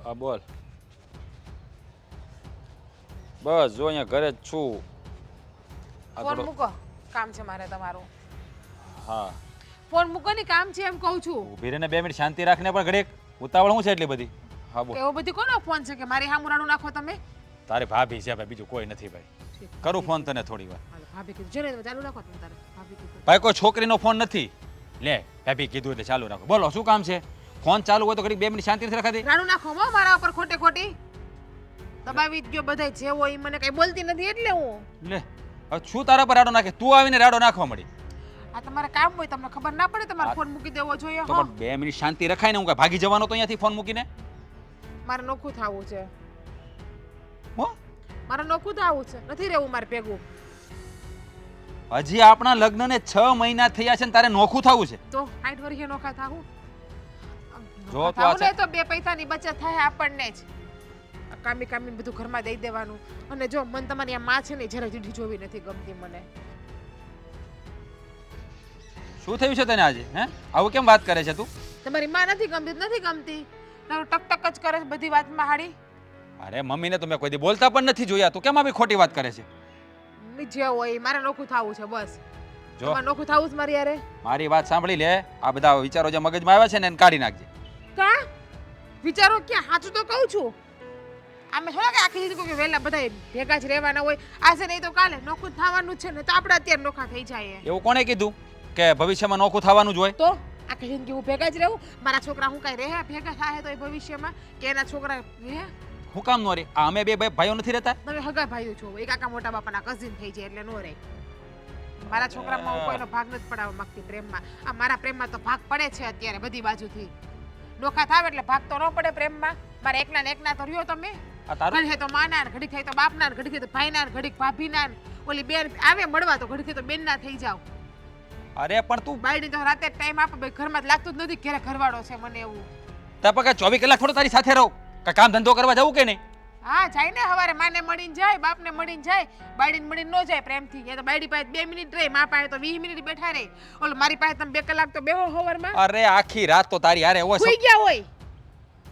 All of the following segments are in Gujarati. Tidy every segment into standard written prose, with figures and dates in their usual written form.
હા બોલ. બસ જો અહીંયા ઘરે જ છું. આ ફોન થોડો મૂકો, કામ છે મારે તમારું. હા ફોન મૂકો ને, કામ છે એમ કહું છું. ઊભી રહીને 2 મિનિટ શાંતિ રાખને પણ ઘડીક. ઉતાવળ શું છે એટલી બધી? હા બોલ. કે એવો બધી કોનો ફોન છે કે મારી હામું રાડું નાખો તમે? તારી ભાભી છે ભાઈ, બીજું કોઈ નથી ભાઈ. કરું ફોન તને થોડી વાર. હાલો, ભાભી કીધું છે ને, ચાલુ રાખો તમે તારે. ભાભી કીધું. ભાઈ કોઈ છોકરીનો ફોન નથી. લે ભાભી કીધું એટલે ચાલુ રાખો. બોલો શું કામ છે? ફોન ચાલુ હોય તો ઘડીક 2 મિનિટ શાંતિ નથી રખાતી? રાડું નાખો હો મારા ઉપર ખોટે ખોટી. દબાવી જ ગયો બધાય જે હોય ઈ મને કઈ બોલતી નથી એટલે હું. લે હવે શું તારા પર રાડો નાખે? તું આવીને રાડો નાખવા મળી. આ તમારે કામ હોય તમને ખબર ના પડે તમારે ફોન મૂકી દેવો જોઈએ તો હો. પણ 2 મિનિટ શાંતિ રખાય ને. હું કાંઈ ભાગી જવાનો તો અહીંયાથી ફોન મૂકીને? મારે નોખું થાવું છે. હો મારે નોખું થાવું છે, નથી રહેવું મારે ભેગું. હજી આપણા લગ્નને 6 મહિના થયા છે ને તારે નોખું થવું છે? તો 60 વર્ષે નોખા થાવું. જો નોખા તો આ થાવું ને તો 2 પૈસાની બચત થાય આપણને જ. આ કામી કામી બધું ઘરમાં દઈ દેવાનું. અને જો મન તમારી આ માં છે ને જરા જીઠી જોવી નથી ગમતી મને. શું થયું છે તને આજે? હે આવું કેમ વાત કરે છે તું? તમારી માં નથી ગમતી. તારું ટક જ કરે છે બધી વાતમાં હાડી. અરે મમ્મીને તો મેં કોઈ દી બોલતા પણ નથી જોયા. તું કેમ આવી ખોટી વાત કરે છે? જે હોય મારે નોખું થાવું છે બસ. જો તમારે નોખું થાવું છે મારી યારે. મારી વાત સાંભળી લે. આ બધા વિચારો જે મગજમાં આવ્યા છે ને એને કાઢી નાખજે. કા વિચારો ક્યાં? સાચું તો કહું છું. આમે થોડા કે આખી જિંદગી કે વેલા બધા ભેગા જ રહેવાના હોય. આજે નહીં તો કાલે નોખું થવાનું છે ને, તો આપણે અત્યારે નોખા થઈ જાય. એવું કોણે કીધું કે ભવિષ્યમાં નોખું થવાનું જ હોય? તો આખી જિંદગી હું ભેગા જ રહું? મારા છોકરા હું કઈ રહે ભેગા થાય તો એ ભવિષ્યમાં કે એના છોકરા રહે? હું કામ નો રે? આ અમે બે ભાઈઓ નથી રહેતા? તમે હગા ભાઈઓ છો, એક કાકા મોટા બાપાના કઝિન થઈ જાય એટલે નો રહે. મારા છોકરામાં હું કોઈનો ભાગ નથી પડાવવા માંગતી પ્રેમમાં. આ મારા પ્રેમમાં તો ભાગ પડે છે અત્યારે બધી બાજુથી. નોખા થાવ એટલે ભાગ તો ન પડે પ્રેમમાં. મારે એકના ને એકના તો રહ્યો તમે. આ તારું ઘડી તો માના ને, ઘડી તો બાપના ને, ઘડી તો ભાઈના ને, ઘડી ભાભીના ને. ઓલી બેન આવે મળવા તો ઘડી તો બેનના થઈ જાવ. અરે પણ તું બાયડી તો રાતે ટાઈમ આપે ભાઈ, ઘરમાં જ લાગતું જ નથી ઘરે ઘરવાળો છે મને એવું. તાર પકા 24 કલાક થોડો તારી સાથે રહો? કાંઈ કામ ધંધો કરવા જવું કે નહીં? હા જાય ને, હવારે માને મળીને જાય, બાપને મળીને જાય, બાયડીને મળીને ન જાય પ્રેમથી. એ તો બાયડી પાસે 2 મિનિટ રહે, મા પાસે તો 20 મિનિટ બેઠા રહે. ઓલો મારી પાસે તમે 2 કલાક તો બેહો હવારમાં. અરે આખી રાત તો તારી હારે હોય. સુઈ ગયા હોય.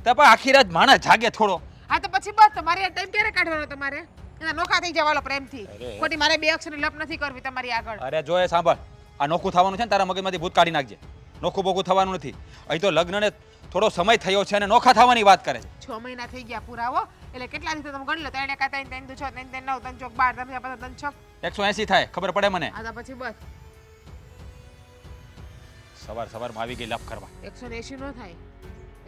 તો પણ આખી રાત માણસ જાગે થોડો. હા તો પછી બસ તમારે ટાઈમ ક્યારે કાઢવાનો તમારે? એના નોખા થઈ જવાલો પ્રેમથી. અરે. ખોટી મારે 2 અક્ષરની લપ નથી કરવી તમારી આગળ. અરે જો એ સાંભળ, આ નોખું થવાનું છે ને તારા મગજમાંથી ભૂત કાઢી નાખજે. નોખું બોખું થવાનું નથી. અહીં તો લગ્નને થોડો સમય થયો છે અને નોખા થવાની વાત કરે છે. 6 મહિના થઈ ગયા પૂરા હો. એટલે કેટલા દિવસ તમે ગણી લો? 3 એકા 3 3 6 3 3 9 3 ચોક 12 3 5 3 6 180 થાય, ખબર પડે મને. આ તો પછી બસ સવારમાં આવી ગઈ લપ કરવા. 180 નો થાય,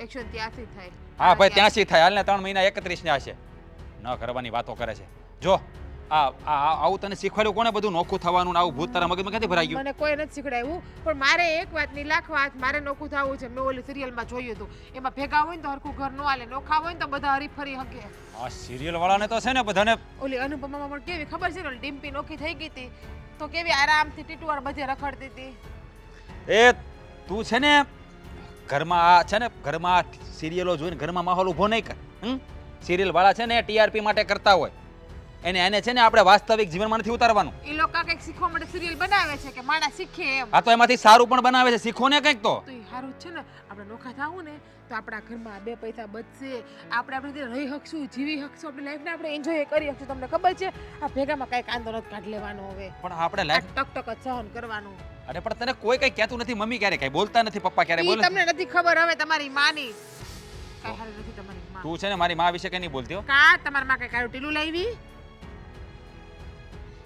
183 થાય. હા ભાઈ 83 થાય. હાલ ને 3 મહિના 31 ને હશે. ન કરવાની વાતો કરે છે. જો આવું તને શીખવાડ્યું કોને બધું નોખું થવાનું ને આવું ભૂત તારા મગજમાં ક્યાંથી ભરાઈ ગયું? મને કોઈ નથી શીખડાવ્યું, પણ મારે એક વાતની લાખ વાત, મારે નોખું થવું છે. મેં ઓલી સિરિયલમાં જોયું હતું, એમાં ભેગા હોય ને તો હરખું ઘર નો હાલે, નોખા હોય ને તો બધા હરીફરી હકે. આ સિરિયલ વાળાને તો છે ને બધાને ઓલી અનુપમામાં પણ કેવી ખબર છે ને, ઓલી ડિમ્પી નોખી થઈ ગઈ હતી તો કેવી આરામથી ટીટુવાર બધે રખડતી હતી. એ તું છે ને ઘરમાં આ છે ને ઘરમાં સિરિયલો જોઈને ઘરમાં માહોલ ઊભો નહીં કર. સિરિયલ વાળા છે ને ટીઆરપી માટે કરતા હોય. એને છે ને આપણે વાસ્તવિક જીવનમાં નથી ઉતારવાનું. એ લોકો કંઈક શીખવા માટે સિરિયલ બનાવે છે કે માણસ શીખે એમ. આ તો એમાંથી સારું પણ બનાવે છે. શીખો ને કંઈક તો. તો એ સારું જ છે ને. આપણે નોખા થાવું ને તો આપણા ઘરમાં 2 પૈસા બચશે. આપણે રીતે રહી શકશું, જીવી શકશું, આપણી લાઈફને આપણે એન્જોય કરી શકશું. તમને ખબર છે આ ભેગામાં કાંઈ કાંદો નથી કાઢ લેવાનો હવે. પણ આપણે આ લાઈફ ટક જ સહન કરવાનું. અરે પણ તને કોઈ કઈ કહેતું નથી. મમ્મી ક્યારે કઈ બોલતા નથી, પપ્પા ક્યારે ઈ બોલે? તમને નથી ખબર હવે તમારી માની. કાંઈ હારી નથી તમારી માં. તું છે ને મારી માં વિશે કઈ નહીં બોલતી હો. કા તમારી માં કઈ કાળું ટીલું લાવી?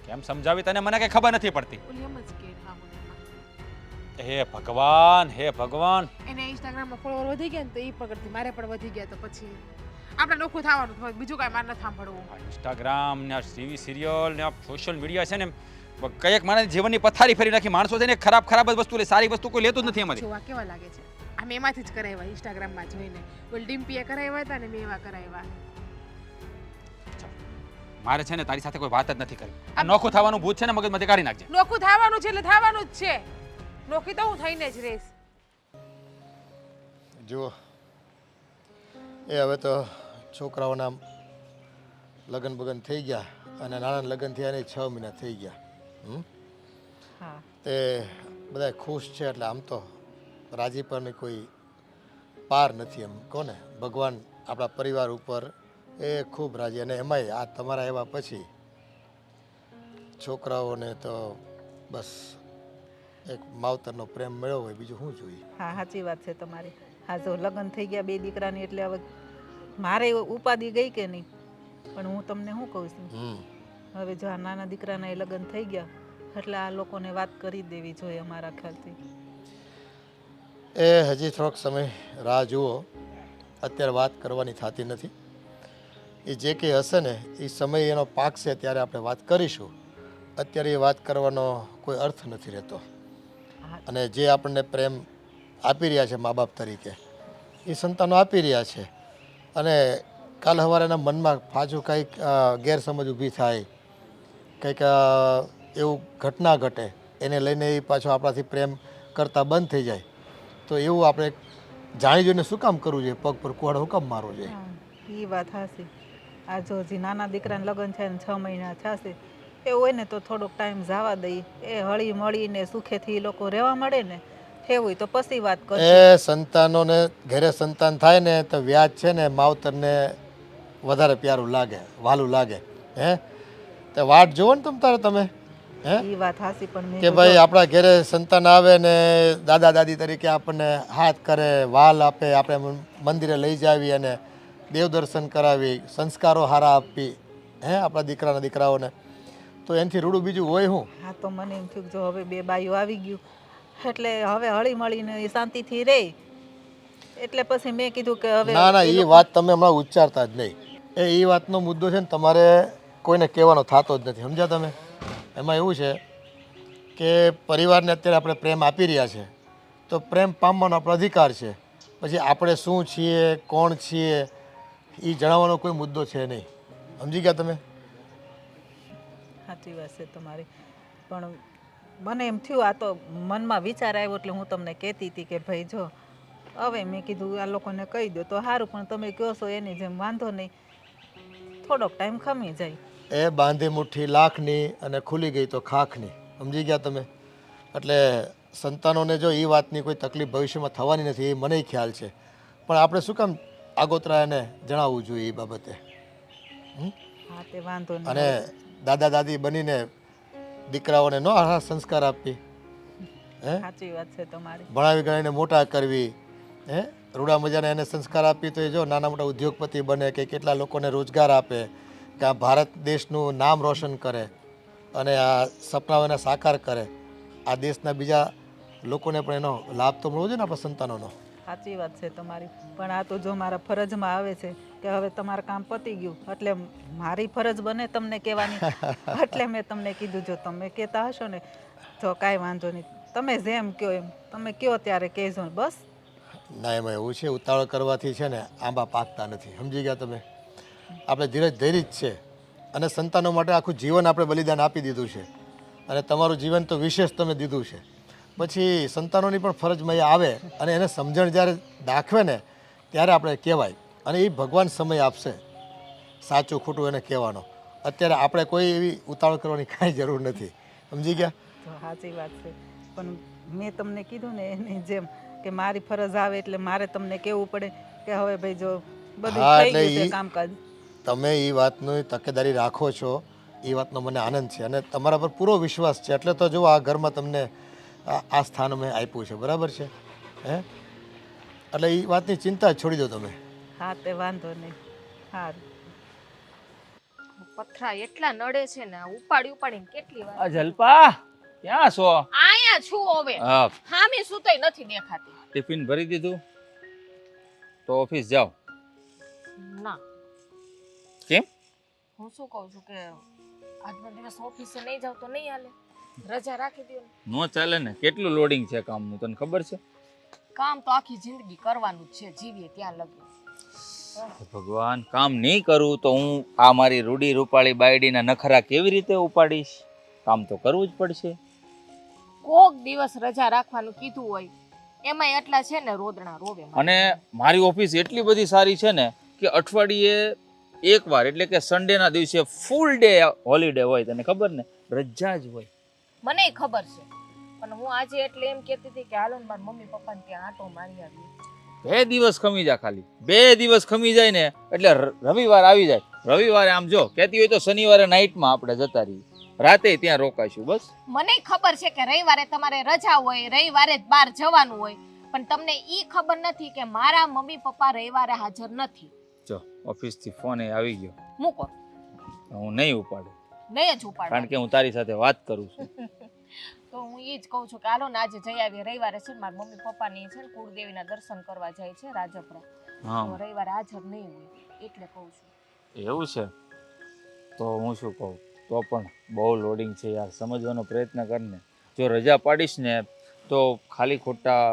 કેમ સમજાવી તને? મને કઈ ખબર નથી પડતી. ઓલી એમ જ કે હા મને એમાં. હે ભગવાન, હે ભગવાન. એને ઇન્સ્ટાગ્રામમાં ફોલોવર વધી ગયા ને તો ઈ પકડતી, મારે પણ વધી ગયા તો પછી આપણે નોખું થવાનું હોય, બીજું કાંઈ મારે નથી સાંભળવું. આ ઇન્સ્ટાગ્રામ ને આ ટીવી સિરિયલ ને આ સોશિયલ મીડિયા છે ને કઈક માણસ જીવનની પથારી ફેરી નાખી. માણસો છે ને ખરાબ જ વસ્તુ લે, સારી વસ્તુ કોઈ લેતું જ નથી એમાંથી. જોવા કેવા લાગે છે? અમે એમાંથી જ કરાવ્યા ઇન્સ્ટાગ્રામમાં જોઈને. ઓલી ડિમ્પીએ કરાવ્યા હતા ને મેં એવા કરાવ્યા. મારે છે ને તારી સાથે કોઈ વાત જ નથી કરી. આ નોખું થવાનું ભૂત છે ને મગજમાંથી કાઢી નાખજે. નોખું થવાનું છે એટલે થવાનું જ છે. નોખી તો હું થઈને જ રહીશ. જુઓ એ હવે તો છોકરાઓના લગ્ન બગન થઈ ગયા અને નાના લગ્ન થયા ને 6 મહિના થઈ ગયા. હા તે બધા ખુશ છે એટલે આમ તો રાજી પણ કોઈ પાર નથી એમ કહો ને. ભગવાન આપણા પરિવાર ઉપર એ ખૂબ રાજી, અને એમાંય આ તમારા એવા પછી છોકરાઓને તો બસ એક માવતરનો પ્રેમ મળ્યો હોય, બીજું શું જોઈએ. હા સાચી વાત છે તમારી. હા જો લગ્ન થઈ ગયા 2 દીકરાની એટલે હવે મારે ઉપાધિ ગઈ કે નહીં, પણ હું તમને શું કહું છું, હવે જો આ નાના દીકરાના એ લગ્ન થઈ ગયા એટલે આ લોકોને વાત કરી દેવી જોઈએ અમારા ખ્યાલથી. એ હજી થોડોક સમય રાહ જુઓ, અત્યારે વાત કરવાની થતી નથી. એ જે કંઈ હશે ને એ સમય એનો પાકશે ત્યારે આપણે વાત કરીશું. અત્યારે એ વાત કરવાનો કોઈ અર્થ નથી રહેતો. અને જે આપણને પ્રેમ આપી રહ્યા છે મા બાપ તરીકે, એ સંતાનો આપી રહ્યા છે, અને કાલ સવારે એના મનમાં પાછું કંઈક ગેરસમજ ઊભી થાય, કંઈક એવું ઘટના ઘટે, એને લઈને એ પાછો આપણાથી પ્રેમ કરતા બંધ થઈ જાય, તો એવું આપણે જાણી જોઈને શું કામ કરવું જોઈએ, પગ પર કુહાડો શું કામ મારવો જોઈએ. એ વાત હાસી. આ જો હજી નાના દીકરાને લગ્ન છે ને 6 મહિના થશે, એવું હોય ને તો થોડોક ટાઈમ જવા દઈએ, એ હળી મળીને સુખેથી એ લોકો રહેવા મળે ને, એવું હોય તો પછી વાત કરીએ. એ સંતાનોને ઘરે સંતાન થાય ને તો વ્યાજ છે ને માવતરને વધારે પ્યારું લાગે, વાલું લાગે. તો વાટ જોવો ને તમે એ વાત હાસી. પણ કે ભાઈ આપણા ઘરે સંતાન આવે ને દાદા દાદી તરીકે આપણને હાથ કરે, વાલ આપે, આપણે મંદિરે લઈ જાવી અને દેવ દર્શન કરાવી, સંસ્કારો સારા આપી આપણા દીકરાના દીકરાઓને, તો એનાથી રૂડું બીજું હોય શું. હા તો મને એમ થયું જો હવે 2 બાઈઓ આવી ગયું એટલે હવે હળી મળીને શાંતિથી રહે, એટલે પછી મેં કીધું કે હવે ના ના, એ વાત તમે હમણાં ઉચ્ચારતા જ નહીં. એ વાતનો મુદ્દો છે ને તમારે કોઈને કહેવાનો થતો જ નથી, સમજ્યા તમે. એમાં એવું છે કે પરિવારને અત્યારે આપણે પ્રેમ આપી રહ્યા છે, તો પ્રેમ પામવાનો આપણો અધિકાર છે. પછી આપણે શું છીએ, કોણ છીએ, એ જણાવવાનો કોઈ મુદ્દો છે નહીં, સમજી ગયા તમે. સાચી વાત છે તમારી. પણ મને એમ થયું, આ તો મનમાં વિચાર આવ્યો એટલે હું તમને કહેતી હતી કે ભાઈ જો હવે મેં કીધું આ લોકોને કહી દો તો સારું, પણ તમે કહો છો એની જેમ વાંધો નહીં, થોડોક ટાઈમ ખમી જાય. એ બાંધી મુઠ્ઠી લાખની અને ખુલી ગઈ તો ખાખની, સમજી ગયા તમે. એટલે સંતાનોને જો એ વાતની કોઈ તકલીફ ભવિષ્યમાં થવાની નથી, એ મને ખ્યાલ છે, પણ આપણે શું કામ આગોતરા એને જણાવવું જોઈએ એ બાબતે. હા તે વાંધો નહીં. અને દાદા દાદી બનીને દીકરાઓને નો આવા સંસ્કાર આપી, સાચી વાત છે તમારી. ભણાવી ગણાવીને મોટા કરવી, રૂડા મજાને એને સંસ્કાર આપી તો એ જો નાના મોટા ઉદ્યોગપતિ બને, કે કેટલા લોકોને રોજગાર આપે, કે આ ભારત દેશનું નામ રોશન કરે, અને આ સપનાઓને સાકાર કરે, આ દેશના બીજા લોકોને પણ એનો લાભ તો મળવો જોઈએ ને આપણા સંતાનોનો. સાચી વાત છે તમારી. પણ આ તો જો મારા ફરજમાં આવે છે કે હવે તમારું કામ પતી ગયું એટલે મારી ફરજ બને તમને કહેવાની, એટલે મેં તમને કીધું જો તમે કહેતા હશો ને તો કાંઈ વાંધો નહીં, તમે જેમ કહો એમ, તમે કહો ત્યારે કહેજો બસ. ના, એમાં એવું છે, ઉતાવળ કરવાથી છે ને આંબા પાકતા નથી, સમજી ગયા તમે. આપણે ધીરજ ધૈર્ય જ છે, અને સંતાનો માટે આખું જીવન આપણે બલિદાન આપી દીધું છે, અને તમારું જીવન તો વિશેષ તમે દીધું છે. પછી સંતાનોની પણ ફરજમાં એ આવે અને એને સમજણ જ્યારે દાખવે ને ત્યારે આપણે કહેવાય, અને એ ભગવાન સમય આપશે સાચું ખોટું એને કહેવાનો. અત્યારે આપણે કોઈ એવી ઉતાવળ કરવાની કાંઈ જરૂર નથી, સમજી ગયા. તો સાચી વાત છે, પણ મેં તમને કીધું ને એની જેમ કે મારી ફરજ આવે એટલે મારે તમને કહેવું પડે કે હવે ભાઈ જો બધું થઈ ગયું છે કામકાજ. તમે એ વાતની તકેદારી રાખો છો, એ વાતનો મને આનંદ છે, અને તમારા પર પૂરો વિશ્વાસ છે, એટલે તો જો આ ઘરમાં તમને આ સ્થાન મેં આપ્યું છે, બરાબર છે. એટલે એ વાતની ચિંતા છોડી દો તમે. હા તે વાંધો નહીં. હા પથરા એટલા નડે છે ને, ઉપાડીને કેટલી વાર. આ જલપા ક્યાં છો? આયા છું હવે. હા, હામી સુતઈ નથી દેખાતી. ટિફિન ભરી દીધું તો ઓફિસ જાઓ. ના. કેમ? હું શું કહું છું કે આજનો દિવસ ઓફિસે નહીં જાવ તો નહીં હાલે? રજા રાખી દો ને. નો ચાલે ને, કેટલું લોડિંગ છે કામનું તને ખબર છે? કામ તો આખી જિંદગી કરવાનું જ છે, જીવીએ ત્યાં લગી. ભગવાન, કામ નહીં કરું તો હું આ મારી રૂડી રૂપાળી બાયડીના નખરા કેવી રીતે ઉપાડીશ? કામ તો કરવું જ પડશે. કોક દિવસ રજા રાખવાનું કીધું હોય એમાંય એટલા છે ને રોદણા રોવે. અને મારી ઓફિસ એટલી બધી સારી છે ને કે અઠવાડિયે એકવાર એટલે કે સન્ડેના દિવસે ફૂલ ડે હોલિડે હોય, તને ખબર ને, રજા જ હોય. મને ખબર છે, પણ હું આજે એટલે એમ કહેતી હતી કે હાલો ને મારા મમ્મી પપ્પાને ત્યાં આંટો મારી આવી. 2 દિવસ ખમી જા ખાલી 2 દિવસ ખમી જાય ને એટલે રવિવાર આવી જાય. રવિવારે આમ જો કહેતી હોય તો શનિવારે નાઇટમાં આપણે જતા રહીએ, રાતે ત્યાં રોકાઈશું બસ. મને ખબર છે કે રવિવારે તમારે રજા હોય, રવિવારે જ બહાર જવાનું હોય, પણ તમને ઈ ખબર નથી કે મારા મમ્મી પપ્પા રવિવારે હાજર નથી. જો ઓફિસથી ફોન આવી ગયો, મૂકો, હું નહીં ઉપાડું નહીં જ ઉપાડો. કારણ કે હું તારી સાથે વાત કરું છું. તો હું એ જ કહું છું કે હાલો ને આજે જઈ આવીએ. રવિવારે છે ને મારા મમ્મી પપ્પાની છે ને કુળદેવીના દર્શન કરવા જાય છે રાજપરા. હા તો રવિવારે હાજર નહીં હોય એટલે કહું છું. એવું છે તો હું શું કહું, તો પણ બહુ લોડિંગ છે યાર, સમજવાનો પ્રયત્ન કરને. જો રજા પાડીશ ને તો ખાલી ખોટા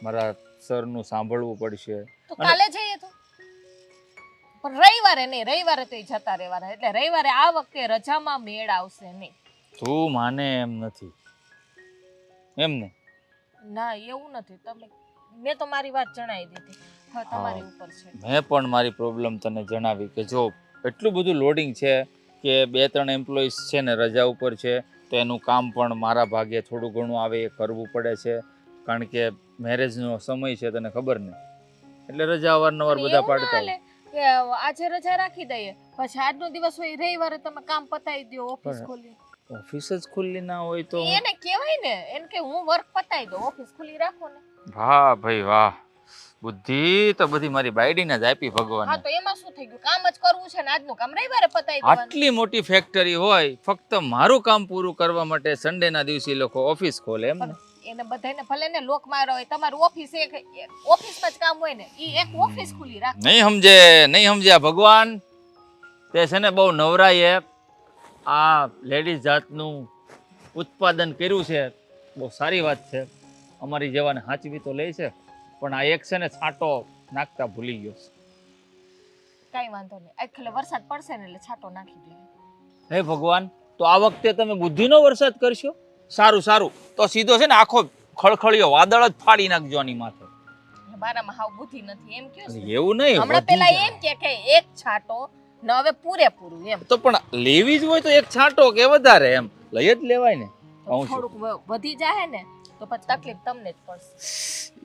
મારા સરનું સાંભળવું પડશે. તો કાલે જઈએ તો, પણ રવિવારે નહીં, રવિવારે તો ઈ જતા રહેવાના. એટલે રવિવારે આ વખતે રજામાં મેળ આવશે નહીં. તું માને એમ નથી એમ ને? ના એવું નથી. મેં તો મારી વાત જણાવી દીધી, હવે તમારી ઉપર છે. મેં પણ મારી પ્રોબ્લેમ તને જણાવી કે જો એટલું બધું લોડિંગ છે કે 2-3 એમ્પ્લોઈઝ છે ને રજા ઉપર છે, તો એનું કામ પણ મારા ભાગે થોડું ઘણું આવે એ કરવું પડે છે, કારણ કે મેરેજનો સમય છે તને ખબર ને, એટલે રજા અવારનવાર પણ બધા એવું ના પાડતા હાલે કે આજે રજા રાખી દઈએ, પછી આજનો દિવસ હોય રવિવારે તમે કામ પતાવી દો ઓફિસ પણ ખોલી. ઓફિસ જ ખુલ્લી ના હોય તો એને કહેવાય ને, એને કે હું વર્ક પતાવી દો, ઓફિસ ખુલ્લી રાખો ને. વાહ ભાઈ વાહ, બુદ્ધિ તો બધી મારી બાયડીને જ આપી હા ભગવાને. તો એમાં શું થઈ ગયું, કામ જ કરવું છે ને આજનું કામ રવિવારે પતાવી દેવાનું. આટલી મોટી ફેક્ટરી હોય, ફક્ત મારું કામ પૂરું કરવા માટે સન્ડેના દિવસે લોકો ઓફિસ ખોલે એમ ને? એને બધાને ભલે ને લોક માર્યો હોય, તમારું ઓફિસ એક ઓફિસમાં જ કામ હોય ને, ઈ એક ઓફિસ ખુલ્લી રાખો. નહીં સમજ્યા ભગવાન. તે છે ને બહુ નવરાઈએ આ લેડીઝ જાતનું ઉત્પાદન કર્યું છે, બહુ સારી વાત છે. અમારી જેવાને હાચવી તો લે છે, પણ આ એક છે ને છાંટો નાખતા ભૂલી ગયો. કાંઈ વાંધો નહીં, આજ ખાલી વરસાદ પડશે ને એટલે છાંટો નાખી દઈએ. હે ભગવાન, તો આ વખતે તમે બુદ્ધિનો વરસાદ કરશો? સારું તો સીધો છે ને આખો ખળખળિયો વાદળ જ ફાડી નાખજો આની માથે. મારામાં હાવ બુદ્ધિ નથી એમ કયો છો? એવું નહીં, હમણાં પેલા એમ કે એક છાંટો ને હવે પૂરેપૂરું એમ. તો પણ લેવી જ હોય તો એક છાંટો કે વધારે એમ લઈ જ લેવાય ને. તો થોડુંક વધી જાય ને તો પછી તકલીફ તમને જ પડશે.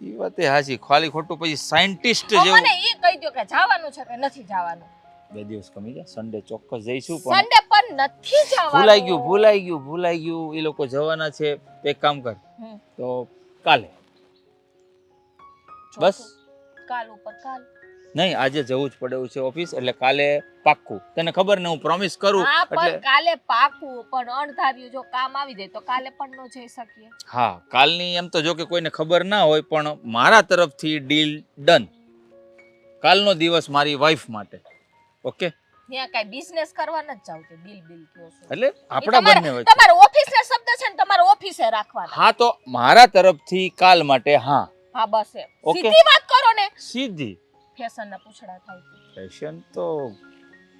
એ વાત એ હાચી, ખાલી ખોટું પછી સાયન્ટિસ્ટ તો જેવું. મને એ કહી દો કે જવાનું છે કે નથી જવાનું. 2 દિવસ કમી જાય, સન્ડે ચોક્કસ જઈશું. પણ સન્ડે પણ નથી જવાનું. ભૂલાઈ ગયું, એ લોકો જવાના છે. એક કામ કર, હમ. તો કાલે બસ. કાલ ઉપર કાલ. નહીં, આજે જવું જ પડે એવું છે ઓફિસ, એટલે કાલે પાક્કું. તને ખબર ને, હું પ્રોમિસ કરું. હા પણ એટલે કાલે પાકું, પણ અણધાર્યું જો કામ આવી જાય તો કાલે પણ ન જઈ શકીએ. હા, કાલની એમ તો જો કે કોઈને ખબર ના હોય, પણ મારા તરફથી ડીલ ડન. કાલનો દિવસ મારી વાઈફ માટે. ઓકે, ત્યાં કાંઈ બિઝનેસ કરવા નથી જાવ કે બિલ કયો છો. એટલે આપણા બંને વચ્ચે. તમારો ઓફિસનો શબ્દ છે ને તમારો ઓફિસે રાખવાના. હા, તો મારા તરફથી કાલ માટે હા. હા બસ એમ. Okay. સીધી વાત કરો ને. સીધી. ફેશનના પૂછડા થાય છે. ફેશન તો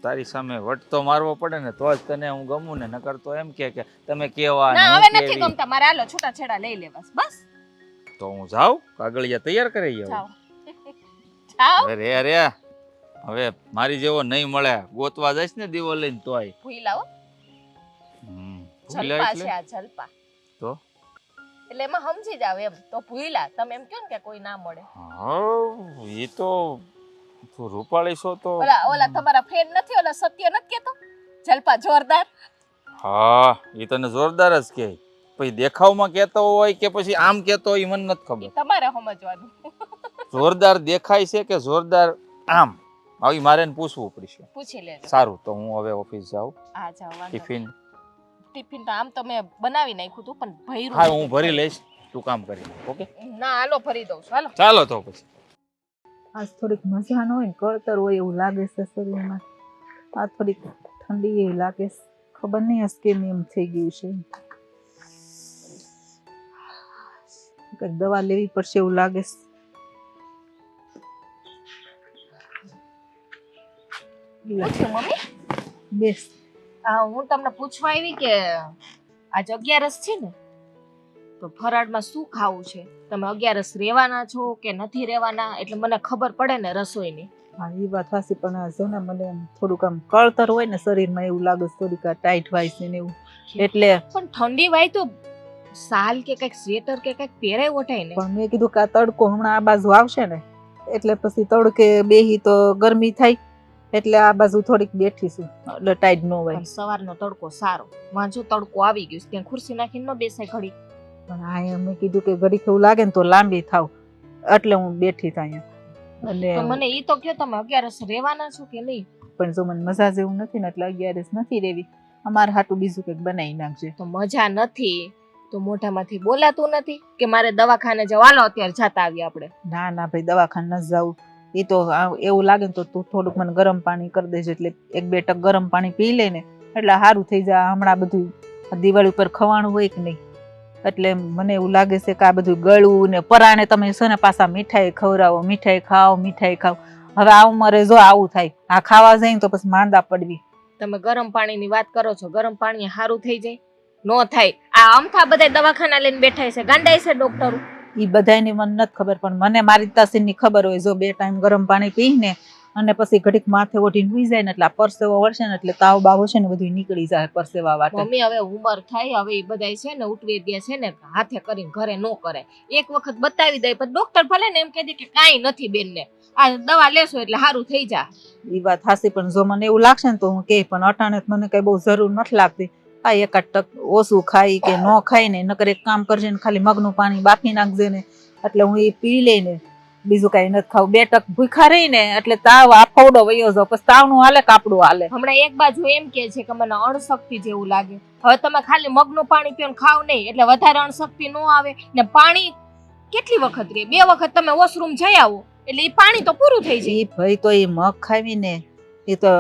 તારી સામે વટ તો મારવો પડે ને તો જ તને હું ગમું ને, નકર તો એમ કે તમે કેવા ને ના હું હવે નથી કેવી. ગમતા, મારે હાલો છૂટાછેડા લઈ લેવાસ બસ. તો હું જાઉં, કાગળિયા તૈયાર કરી આવું. જાઓ જાઓ. અરે હવે મારી જેવો નહીં મળે, ગોતવા જઈશ ને દીવો લઈને તોય. ભૂલા હો. ભૂલ્યા જલપા એટલે? છે આ જલપા. તો એટલે એમાં સમજી જાવ એમ. તો ભૂલા તમે એમ કહો ને કે કોઈ ના મળે. હા, એ તો તું રૂપાળી છો તો. ઓલા તમારા ફ્રેન્ડ નથી, ઓલા સત્ય નથી કેતો જલપા જોરદાર. હા, એ તને જોરદાર જ કહે. પછી દેખાવમાં કહેતો હોય કે પછી આમ કહેતો હોય, એ મને નથી ખબર. તમારે સમજવાનું. જોરદાર દેખાય છે કે જોરદાર આમ, આવી મારે એને પૂછવું પડશે. પૂછી લેજો. સારું, તો હું હવે ઓફિસ જાઉં. હા જાઓ વાંધો. ટિફિન ટિફિન તો આમ તો મેં બનાવી નાખ્યું હતું પણ ભર્યું હા, નથી. હું ભરી લઈશ, તું કામ કરી લે. ઓકે, ના હાલો ભરી દઉં છું હાલો. ચાલો તો પછી. આજ થોડીક મજા ન હોય ને, કળતર હોય એવું લાગે છે શરીરમાં. આ થોડીક ઠંડી એવી લાગે છે, ખબર નહીં આ કેમ એમ થઈ ગયું છે. કંઈક દવા લેવી પડશે એવું લાગે છે. પૂછ્યું મમ્મી? બેસ. હા હું તમને પૂછવા આવી કે આજ 11 છે ને, તો ફરાળમાં શું ખાવું છે? તમે 11 રહેવાના છો કે નથી રહેવાના, એટલે મને ખબર પડે ને રસોઈની. હા એ વાત સાચી, પણ આ જો ને મને એમ થોડુંક આમ કળતર હોય ને શરીરમાં એવું લાગે છે, થોડીક આ ટાઈટ વાય છે ને એવું. એટલે પણ ઠંડી વાય તો શાલ કે કઈક સ્વેટર કે કઈક પહેરાય ઓઢાય ને. પણ મેં કીધું કે આ તડકો હમણાં આ બાજુ આવશે ને એટલે પછી તડકે બેહી તો ગરમી થાય એટલે આ બાજુ થોડીક બેઠીશું એટલે ટાઈડ ન હોય. પણ સવારનો તડકો સારો વાંચો તડકો આવી ગયો છે, ત્યાં ખુરશી નાખીને ન બેસાય ઘડી. પણ આ મેં કીધું કે ઘડીક એવું લાગે ને તો લાંબી થાવ એટલે હું બેઠી था અહીંયા. તો મને ઈ તો કયો તમે 11 રહેવાના છો કે નહીં? પણ જો મને મજા જેવું નથી ને એટલે 11 નથી રેવી. અમારે હાટું બીજું કંઈક બનાવી નાખજે. તો મજા નથી તો મોઢામાંથી બોલાતું નથી કે મારે દવાખાને જવાનો અત્યારે જાતા આવીએ આપણે? ના ના ભાઈ દવાખાને ન જવું. એ તો એવું લાગે ને તો તું થોડુંક મને ગરમ પાણી કરી દેજે એટલે 1-2 ટક ગરમ પાણી પી લે ને એટલે સારું થઈ જાય. હમણાં બધું દિવાળી ઉપર ખવાણું હોય કે નહીં એટલે મને એવું લાગે છે કે આ બધું ગળું ને પરાણે તમે છે ને પાછા મીઠાઈ ખવડાવો, મીઠાઈ ખાવ. હવે આ ઉંમરે જો આવું થાય, આ ખાવા જાય તો પછી માંદા પડવી. તમે ગરમ પાણીની વાત કરો છો, ગરમ પાણી સારું થઈ જાય? નો થાય. આ અમથા બધા દવાખાના લઈને બેઠા છે, ગાંડાય છે ડોક્ટરો. એ બધાની મને નથી ખબર પણ મને મારી તાસીરની ખબર હોય. જો 2 ટાઈમ ગરમ પાણી પી ને અને પછી ઘડીક માથે ઓઢીને સુઈ જાય ને એટલે પરસેવો વળશે ને એટલે તાવ બાવ છે ને બધું નીકળી જાય પરસેવા વાટે. મમ્મી હવે ઉંમર થાય, હવે એ બધાય છે ને ઉઠવી દે છે ને હાથે કરીને ઘરે નો કરે. એક વખત બતાવી દે પછી ડોક્ટર ભલે ને એમ કહી દે કે કાંઈ નથી બેન ને આ દવા લેશો એટલે સારું થઈ જાય. એ વાત હાસી પણ જો મને એવું લાગશે ને તો હું કે પણ અટાણે મને કઈ બહુ જરૂર નથી લાગતી. આ 1-8 ટક ઓછું ખાઈ કે ન ખાઈ ને નકર એક કામ કરજે ને ખાલી મગનું પાણી બાફી નાખજે ને એટલે હું એ પી લઈને બીજું કઈ નથી ખાવું. 2 ટક ભૂખા રહી ને એટલે તાવ આ ફોડો વયો જાવ પછી તાવનું હાલે કાપડું હાલે. હમણાં એક બાજુ એમ કે છે કે મને અણશક્તિ જેવું લાગે. હવે તમે ખાલી મગનું પાણી પીઓ ને ખાવ નહીં એટલે વધારે અણશક્તિ ન આવે ને. પાણી કેટલી વખત રે? 2 વખત તમે વોશરૂમ જઈ આવો એટલે એ પાણી તો પૂરું થઈ જાય. એ ભાઈ તો એ મગ ખાવી ને એ તો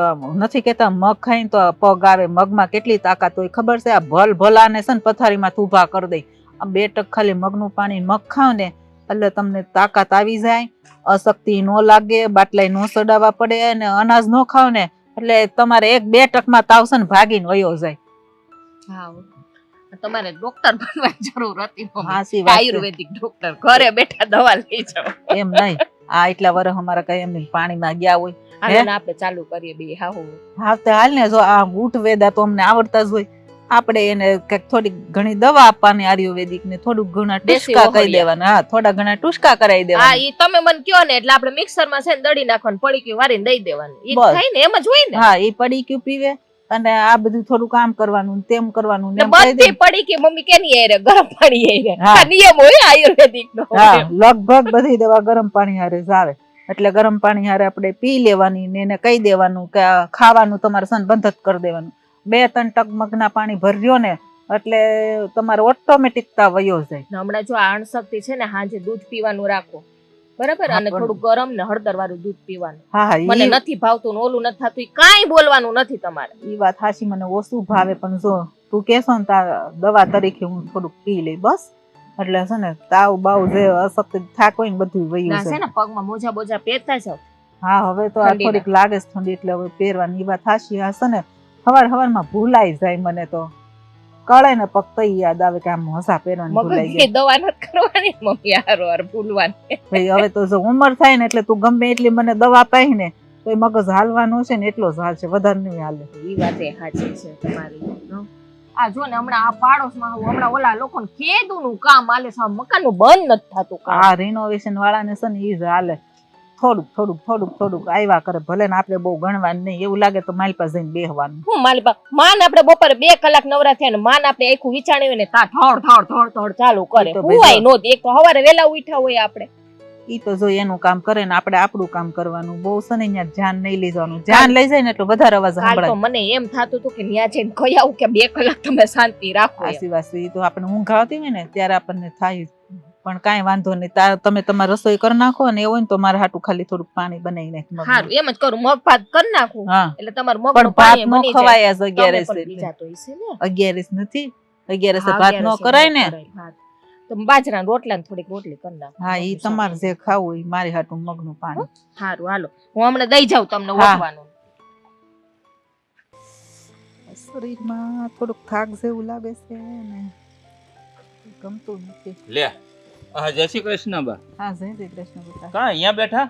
નથી કેતા મગ ખાઈને તો પગ આવે. મગમાં કેટલી તાકાત હોય ખબર છે? આ ભલાને છે ને પથારીમાં ઊભા કરી દે. આ 2 ટક ખાલી મગનું પાણી મગ ખાવ ને એટલે તમને તાકાત આવી જાય, અશક્તિ ન લાગે, બાટલાય ન સડાવવા પડે અને અનાજ ન ખાવ ને એટલે તમારે 1-2 ટકમાં તાવ છે ને ભાગીને વયો જાય. હા તમારે ડોક્ટર બનવાની જરૂર હતી મમ્મી. હાચી વાત છે. આયુર્વેદિક ડોક્ટર ઘરે બેઠા દવા લઈ જાઓ. એમ નહીં આ એટલા વર્ષ અમારા કઈ એમ નહીં પાણીમાં ગયા હોય. હાલો ને આપણે ચાલુ કરીએ બે. હા તો હાલ ને જો આ ઊંટ વેદા તો અમને આવડતા જ હોય. આપણે એને કંઈક થોડીક ઘણી દવા આપવાની આયુર્વેદિક ને થોડુંક ઘણા ટુસ્કા કહી દેવાના. હા થોડા ઘણા ટુસ્કા કરાવી દેવાના. હા ઈ તમે મને કયો ને એટલે આપણે મિક્સરમાં છે ને દળી નાખવાનું, પડીકી વારીને દઈ દેવાનું. ઈ બસ. થાય ને એમ જ હોય ને. હા એ પડીક્યું પીવે અને આ બધું થોડું કામ કરવાનું ને તેમ કરવાનું ને ને એમ કહી બધી દે. પડીકી મમ્મી કેની આયરે ગરમ પાણી આયરે. હા. આ નિયમ હોય આયુર્વેદિક નો. હા લગભગ બધી દવા ગરમ પાણી હારે જ આવે એટલે ગરમ પાણી હારે આપણે પી લેવાની ને એને કહી દેવાનું કે આ ખાવાનું તમારે સન બંધ જ કરી દેવાનું. 2-3 ટક મગના પાણી ભર્યો ને એટલે તમારે ઓટોમેટિક તાવ વયો જાય. ને હમણાં જો આ અણશક્તિ છે ને સાંજે દૂધ પીવાનું રાખો બરાબર, અને પણ- થોડું ગરમ ને હળદર વાળું દૂધ પીવાનું. હા હા મને ઈ નથી ભાવતું ને ઓલું નથી થતું, ઈ કાંઈ બોલવાનું નથી તમારે. ઈ વાત હાચી મને ઓછું ભાવે પણ જો તું કેશો ને તાર દવા તરીકે હું થોડુંક પી લઈ બસ એટલે છે ને તાવ બાવ જે અશક્તિ થાક હોય ને બધું વયું ના છે જાય. ને પગમાં મોજા બોજા પહેરતા જાવ. હા હવે તો આ ઠંડીના. થોડીક લાગે છે ઠંડી એટલે હવે પહેરવાની. ઈ વાત હાચી. આ છે ને હવારમાં ભૂલાઈ જાય મને તો કળે ને પગ તઈ યાદ આવે કે આમ હોસા પહેરવાની ભૂલાઈ મગજની જાય. દવા નથી કરવાની મમ્મી, હારો ભૂલવાની. ભાઈ હવે તો જો ઉંમર થાય ને એટલે તું ગમે એટલી મને દવા પાઈ ને તો એ મગજ હાલવાનું છે ને એટલો જ હાલશે, વધારે નહીં હાલે. ઈ વાત એ સાચી છે તમારી. હં. આ જો ને હમણાં આ પાડોશમાં હમણાં ઓલા લોકોને ખેડૂનું કામ હાલે છે, આ મકાનનું બંધ નથી થતું કામ. આ રિનોવેશન વાળાને છે ને ઈ જ હાલે. થોડુંક આવ્યા કરે ભલે ને આપણે બહુ ગણવાનું નહીં. એવું લાગે તો મારી પાસે જઈને બેહવાનું. હું મારી બા માન આપણે બપોરે 2 કલાક નવરા થયા ને માન આપણે આખું વિચાણી હોય ને તા ધડ ચાલુ કરે. ઈ તો હુવાય નહોતી. એક તો સવારે વહેલા ઉઠ્યા હોય આપણે. ઈ તો જો એનું કામ કરે ને આપણે આપણું કામ કરવાનું. બહુ છે ને અહીંયા ધ્યાન નહીં લઈ જવાનું. ધ્યાન લઈ જાય ને એટલે વધારે અવાજ કાલ તો સંભળાય. મને એમ થતું હતું કે ન્યા જઈને કહી આવું કે 2 કલાક તમે શાંતિ રાખો એમ. આસી વાસી તો આપણે ઊંઘ આવતી હોય ને ત્યારે આપણને થાય જ. પણ કાંઈ વાંધો નહીં. તમે તમારી રસોઈ કરી નાખો ને એવું હોય ને તો મારે હાટું ખાલી થોડુંક પાણી બનાવી નાખ. હારું એમ જ કરું, મગ ભાત કરી નાખું હા એટલે તમારું પણ મગનું ભાત પાણી નો બની જાય. ખવાય આજ તમે 11 પણ એટલે. બીજા તો હશે ને. 11 નથી 11 હા, ભાત નો 11 કરાય ને. ભાત. તો બાજરાના રોટલા ને થોડીક રોટલી કરી નાખું. હા ઈ તમારે જે ખાવું હોય મારી હાટું મગનું પાણી. હારું હાલો હું હમણાં દઈ જાઉં તમને હા. ઓળખવાનું. શરીરમાં થોડુંક થાક જેવું લાગે છે ને ગમતું નથી. લે હા જય શ્રી કૃષ્ણ બા. હા જય શ્રી કૃષ્ણ બેટા. કા અહીંયા બેઠા?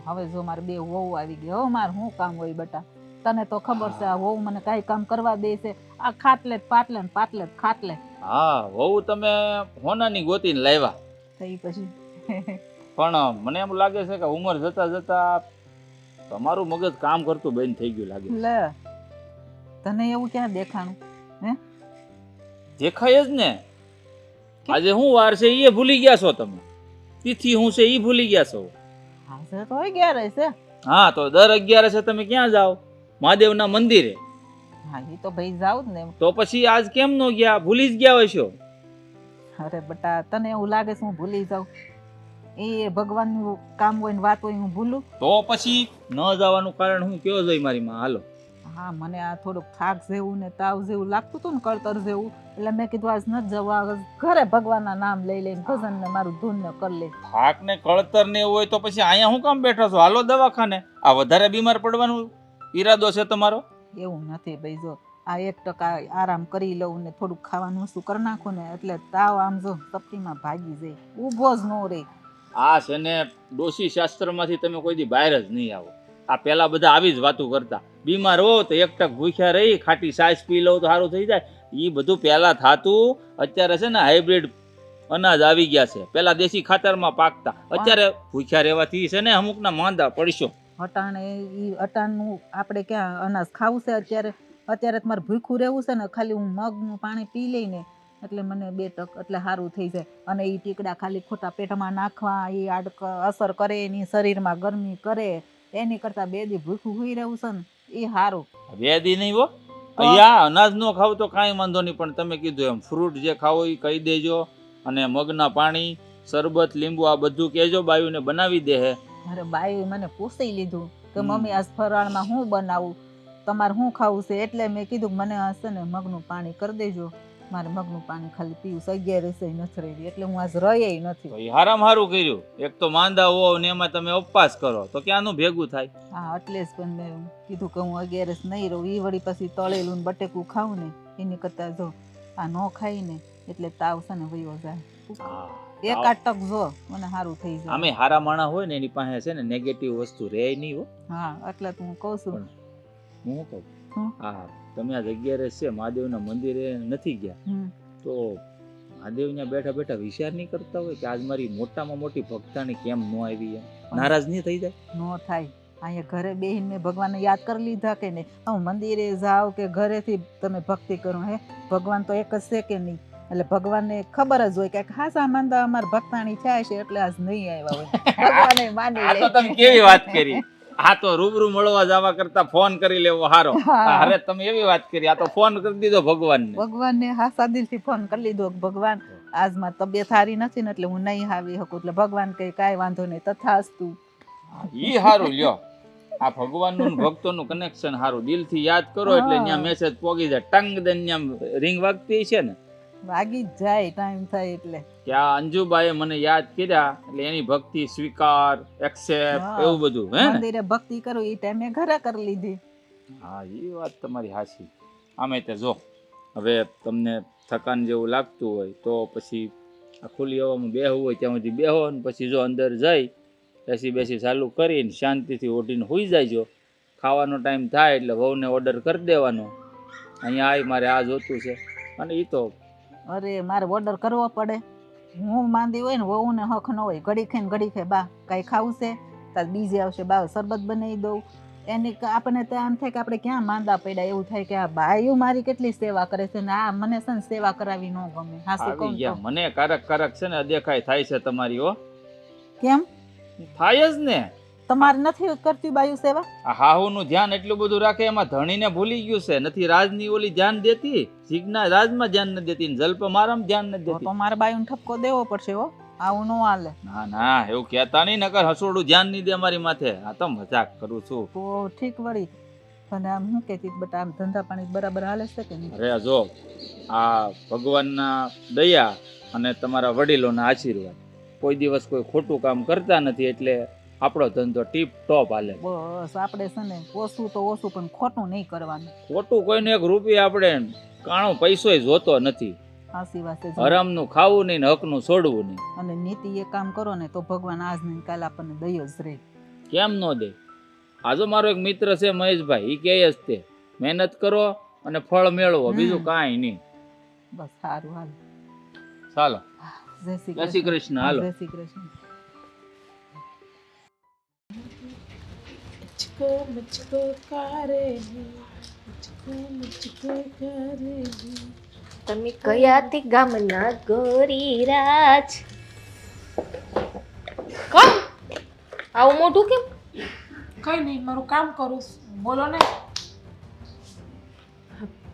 હવે જો મારે 2 વહુ આવી ગયા. હવે મારે શું કામ હોય બેટા? તને તો ખબર છે આ વહુ મને કાંઈ કામ કરવા દે છે. આ ખાટલે જ પાટલે ને પાટલે જ ખાટલે. હા વહુ તમે હોનાની ગોતીને લાવ્યા. તો ઈ પછી પણ મને એમ લાગે છે કે ઉંમર જતા જતા તમારું મગજ કામ કરતું બંધ થઈ ગયું લાગે છે. લે તને એવું ક્યાં દેખાણું? હે દેખાય જ ને. આજે શું વાર છે એ ભૂલી ગયા છો તમે. તિથિ શું છે એ ભૂલી ગયા છો. હાજર તો હોય ગયા રહેશે. હા તો દર 11 તમે ક્યાં જાઓ? મહાદેવના મંદિરે. હા એ તો ભાઈ જાવ જ ને. તો પછી આજ કેમ ન ગયા? ભૂલી જ ગયા હશો. અરે બટા તને એવું લાગે છે હું ભૂલી જાઉં? એ ભગવાનનું કામ હોય ને વાત હોય હું ભૂલું? તો પછી ન જવાનું કારણ હું કયો જોઈ મારી માં હાલો. હા મને આ થોડુંક થાક જેવું ને તાવ જેવું લાગતું હતું ને કળતર જેવું એટલે મેં કીધું આજ નથી જવા ઘરે ભગવાનના નામ લઈ લઈને ભજન ને મારું ધૂન ને કરી લે. થાક ને કળતર ને એવું હોય તો પછી અહીંયા શું કામ બેઠા છો? હાલો દવાખાને. આ વધારે બીમાર પડવાનો ઈરાદો છે તમારો? એવું નથી ભાઈ જો આ 1% આરામ કરી લઉં ને થોડુંક ખાવાનું વસ્તુ કરી નાખું ને એટલે તાવ આમ જો તપતીમાં ભાગી જાય ઊભો જ ન રહે. આ છે ને ડોશી શાસ્ત્રમાંથી તમે કોઈ દી બહાર જ નહીં આવો. આ પેલા બધા આવી જ વાતો કરતા. બીમાર હો તો 1 ટક ભૂખ્યા રહી ખાટી છાશ પી લઉં તો સારું થઈ જાય. એ બધું પહેલા થાતું. અત્યારે છે ને હાઇબ્રિડ અનાજ આવી ગયા છે. પેલા દેશી ખાતરમાં પાકતા. અત્યારે ભૂખ્યા રહેવાથી છે ને અમુકના માંદા પડશો. અટાણે ઈ અટાણનું આપણે ક્યાં અનાજ ખાવું છે અત્યારે? અત્યારે તમારે ભૂખ્યું રહેવું છે ને ખાલી હું મગનું પાણી પી લઈને એટલે મને 2 ટક એટલે સારું થઈ જાય. અને એ ટીકડા ખાલી ખોટા પેટમાં નાખવા એ અસર કરે એની શરીરમાં ગરમી કરે એની કરતાં 2 દી ભૂખ્યું હોઈ રહેવું છે ને એ સારું. વેદી નહીં હો. અહીંયા અનાજ નો ખાવ તો કાંઈ વાંધો નહીં, પણ તમે કીધું એમ ફ્રૂટ જે ખાવો એ કહી દેજો. અને મગના પાણી, શરબત, લીંબુ આ બધું કહેજો, બાયુને બનાવી દે હે. અરે બાઈ મને પૂછી લીધું કે મમ્મી આજ ફરાળમાં હું બનાવું, તમારે શું ખાવું છે? એટલે મેં કીધું મને હશે ને મગનું પાણી કરી દેજો. મારે મગનું પાણી ખાલી પીવું છે, 11 નથી રહી એટલે હું આજ રહી નથી. તો એ હારામાં હારું કર્યું. એક તો માંદા હો ને એમાં તમે ઉપવાસ કરો તો ક્યાંનું ભેગું થાય? હા એટલે જ પણ મેં કીધું કે હું 11 નહીં રહું. એ વળી પછી તળેલું ને બટેકું ખાવું ને એની કરતાં જો આ ન ખાઈ ને એટલે તાવ છે ને વયો જાય. 1 ટક જો મને સારું થઈ જાય. આમે હારા માણા હોય ને એની પાસે છે ને નેગેટિવ વસ્તુ રહે નહીં હો. હા એટલે તો હું કહું છું. હું કહું હમ. હા તમે આજ 11 છે મહાદેવના મંદિરે નથી ગયા તો મહાદેવ ત્યાં બેઠા બેઠા વિચાર નહીં કરતા હોય કે આજ મારી મોટામાં મોટી ભક્તાણી કેમ ન આવી? એમ નારાજ નહીં થઈ જાય? ન થાય. અહીંયા ઘરે બેહીને મેં ભગવાનને યાદ કરી લીધા કે નહીં? હું મંદિરે જાઓ કે ઘરેથી તમે ભક્તિ કરો, હે ભગવાન તો એક જ છે કે નહીં? એટલે ભગવાનને ખબર જ હોય કે ખાસા માંદા અમારા ભક્તાણી થાય છે એટલે આજ નહીં આવ્યા હોય. ભગવાને માની આ લે. તો તમે કેવી વાત કરી. આ તો રૂબરૂ મળવા જવા કરતા ફોન કરી લેવો હારો. અરે તમે એવી વાત કરી. આ તો ફોન કરી દીધો ભગવાનને. ભગવાનને હાસા દિલથી ફોન કરી લીધો કે ભગવાન આજ માં તબિયત સારી નથી ને એટલે હું નહીં આવી શકું. એટલે ભગવાન કહે કાંઈ વાંધો નહીં, તથાસ્તુ. ઈ હારું લ્યો. આ ભગવાનનું ભક્તોનું કનેક્શન હારું. દિલથી યાદ કરો એટલે ત્યાં મેસેજ પોગી જાય. ટંગ દન ત્યાં રિંગ વાગતી છે ને વાગી જ જાય ટાઈમ થાય એટલે. કે આ અંજુબાએ મને યાદ કર્યા એટલે એની ભક્તિ સ્વીકાર, એક્સેપ્ટ એવું બધું હે ને? મંદિરે ભક્તિ કરો એ ટાઈમે ઘરે કરી લીધી. હા એ વાત તમારી હાચી. આમે તે જો હવે તમને થકાન જેવું લાગતું હોય તો પછી આ ખુલ્લી હવામાં બેહવું હોય ત્યાં સુધી બેહો ને પછી જો અંદર જઈ બેસી ચાલુ કરીને શાંતિથી ઓઢીને સૂઈ જાયજો. ખાવાનો ટાઈમ થાય એટલે વહુને ઓર્ડર કરી દેવાનો, અહીંયા આવી મારે આ જોતું છે. અને એ તો અરે મારે ઓર્ડર કરવો પડે. હું માંદી હોય ને વહુને હક ન હોય. ઘડી ખાઈને ઘડી ખાઈ બા કાંઈ ખાવું છે તાર બીજે આવશે બા શરબત બનાવી દઉં. એની આપણને તો આમ થાય કે આપણે ક્યાં માંદા પડ્યા એવું થાય કે આ ભાઈઓ મારી કેટલી સેવા કરે છે ને આ મને છે ને સેવા કરાવી ન ગમે. હાસું કહું તો મને કારક છે ને અદેખાઈ થાય છે તમારી. હો કેમ થાય જ ને. તમારે નથી કરતી બાયુ સેવા? આ હાહુનું ધ્યાન એટલું બધું રાખે એમાં ધણીને ભૂલી ગયું છે. નથી રાજની ઓલી ધ્યાન દેતી, જીજ્ઞા રાજમાં ધ્યાન નથી દેતી, જલ્પ મારામાં ધ્યાન નથી દેતી. તો મારે બાયુને ઠપકો દેવો પડશે. હો આવું ન હાલે. ના ના એવું કહેતા નહીં, નકર હસોડું ધ્યાન નહીં દે અમારી માથે. આ તો મજાક કરું છું. તો ઠીક વળી. પણ આમ શું કહેતી બટા આમ ધંધા પાણી બરાબર હાલે છે કે નહીં? અરે જો આ ભગવાનના દયા અને તમારા વડીલોના આશીર્વાદ, કોઈ દિવસ કોઈ ખોટું કામ કરતા નથી એટલે આપણો ધંધો ટીપ ટોપ હાલે. બસ આપણે છે ને ઓછું તો ઓછું પણ ખોટું નહીં કરવાનું. ખોટું કોઈને 1 રૂપિયા આપણે કાણો પૈસોય જોતો નથી. સાચી વાત છે. હરામનું ખાવું નહીં ને હકનું છોડવું નહીં. અને નીતિ એ કામ કરો ને તો ભગવાન આજ નહીં કાલ આપણને દયો જ રહે. કેમ ન દે? આજો મારો એક મિત્ર છે મહેશભાઈ, એ કહે જ તે મહેનત કરો અને ફળ મેળવો, બીજું કાંઈ નહીં. બસ સારું હાલ. ચાલો જય જય શ્રી કૃષ્ણ. હાલો. જય શ્રી કૃષ્ણ. मुझको मुझको करेगी मुझको करेगी તમે કયા તે ગામના ગોરીરાજ કોણ આવું મોટું કેમ કઈ નહીં મારું કામ કરું બોલો ને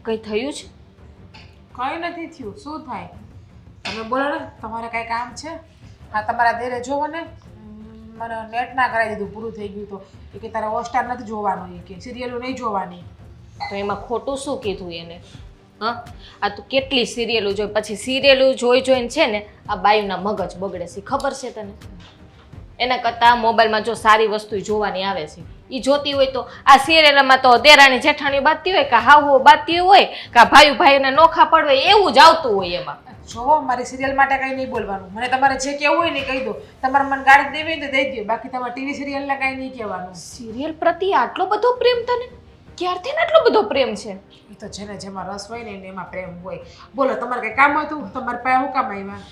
કઈ થયું છે કઈ નથી થયું શું થાય તમે બોલો ને તમારે કઈ કામ છે હા તમારા દેરે જોવો ને મને નેટ ના કરાવી દીધું પૂરું થઈ ગયું તો એ કે તારે હોટસ્ટાર નથી જોવાનું એ કે સિરિયલો નહીં જોવાની તો એમાં ખોટું શું કીધું એને હા આ તું કેટલી સિરિયલો જોઈ પછી સિરિયલો જોઈને છે ને આ બાયુના મગજ બગડે છે ખબર છે તને એના કરતાં મોબાઈલમાં જો સારી વસ્તુ જોવાની આવે છે એ જોતી હોય તો આ સિરિયલમાં તો દેરાણી જેઠાણી બાંધતી હોય કે હાહુ બાંધતી હોય કે ભાઈઓને નોખા પડવે એવું જ આવતું હોય એમાં જોવો મારી સિરિયલ માટે કઈ નહીં બોલવાનું મને તમારે જે કેવું હોય ને કહી દો તમારે મને ગાડી દેવી હોય તો દઈ દો બાકી તમારે ટીવી સિરિયલને કઈ નહીં કહેવાનું સિરિયલ પ્રત્યે આટલો બધો પ્રેમ તને ક્યારથી ને આટલો બધો પ્રેમ છે એ તો જેને જેમાં રસ હોય ને એમાં પ્રેમ હોય બોલો તમારે કઈ કામ હતું તમારે પાસે હું કામ આવ્યા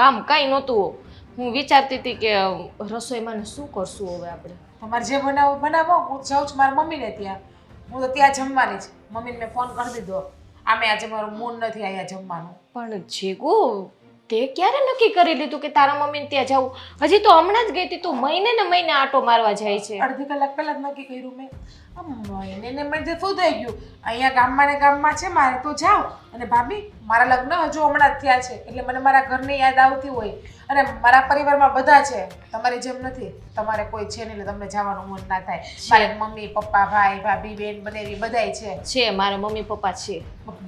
કામ કાંઈ નહોતું હું વિચારતી હતી કે રસોઈમાં શું કરશું હવે આપણે તમારે જે બનાવો બનાવો હું જાઉં છું મારા મમ્મીને ત્યાં હું તો ત્યાં જમવાની જ મમ્મીને મેં ફોન કરી દીધો આમે આજે મારું મૂડ નથી અહીંયા જમવાનું પણ જીગુ તે ક્યારે નક્કી કરી લીધું કે તારા મમ્મીને ત્યાં જવું હજી તો હમણાં જ ગઈ હતી તું મહિને ને મહિને આટો મારવા જાય છે અડધી કલાક પહેલા જ નક્કી કર્યું મેં મહિને ને મહિને શું થઈ ગયું અહીંયા ગામમાં ને ગામમાં છે મારે તો જાઓ અને ભાભી મારા લગ્ન હજુ હમણાં જ થયા છે એટલે મને મારા ઘરની યાદ આવતી હોય અને મારા પરિવારમાં બધા છે તમારી જેમ નથી તમારે કોઈ છે નહીં એટલે તમને જવાનું મન ના થાય મારે મમ્મી પપ્પા ભાઈ ભાભી બેન બનેવી બધાય છે મારા મમ્મી પપ્પા છે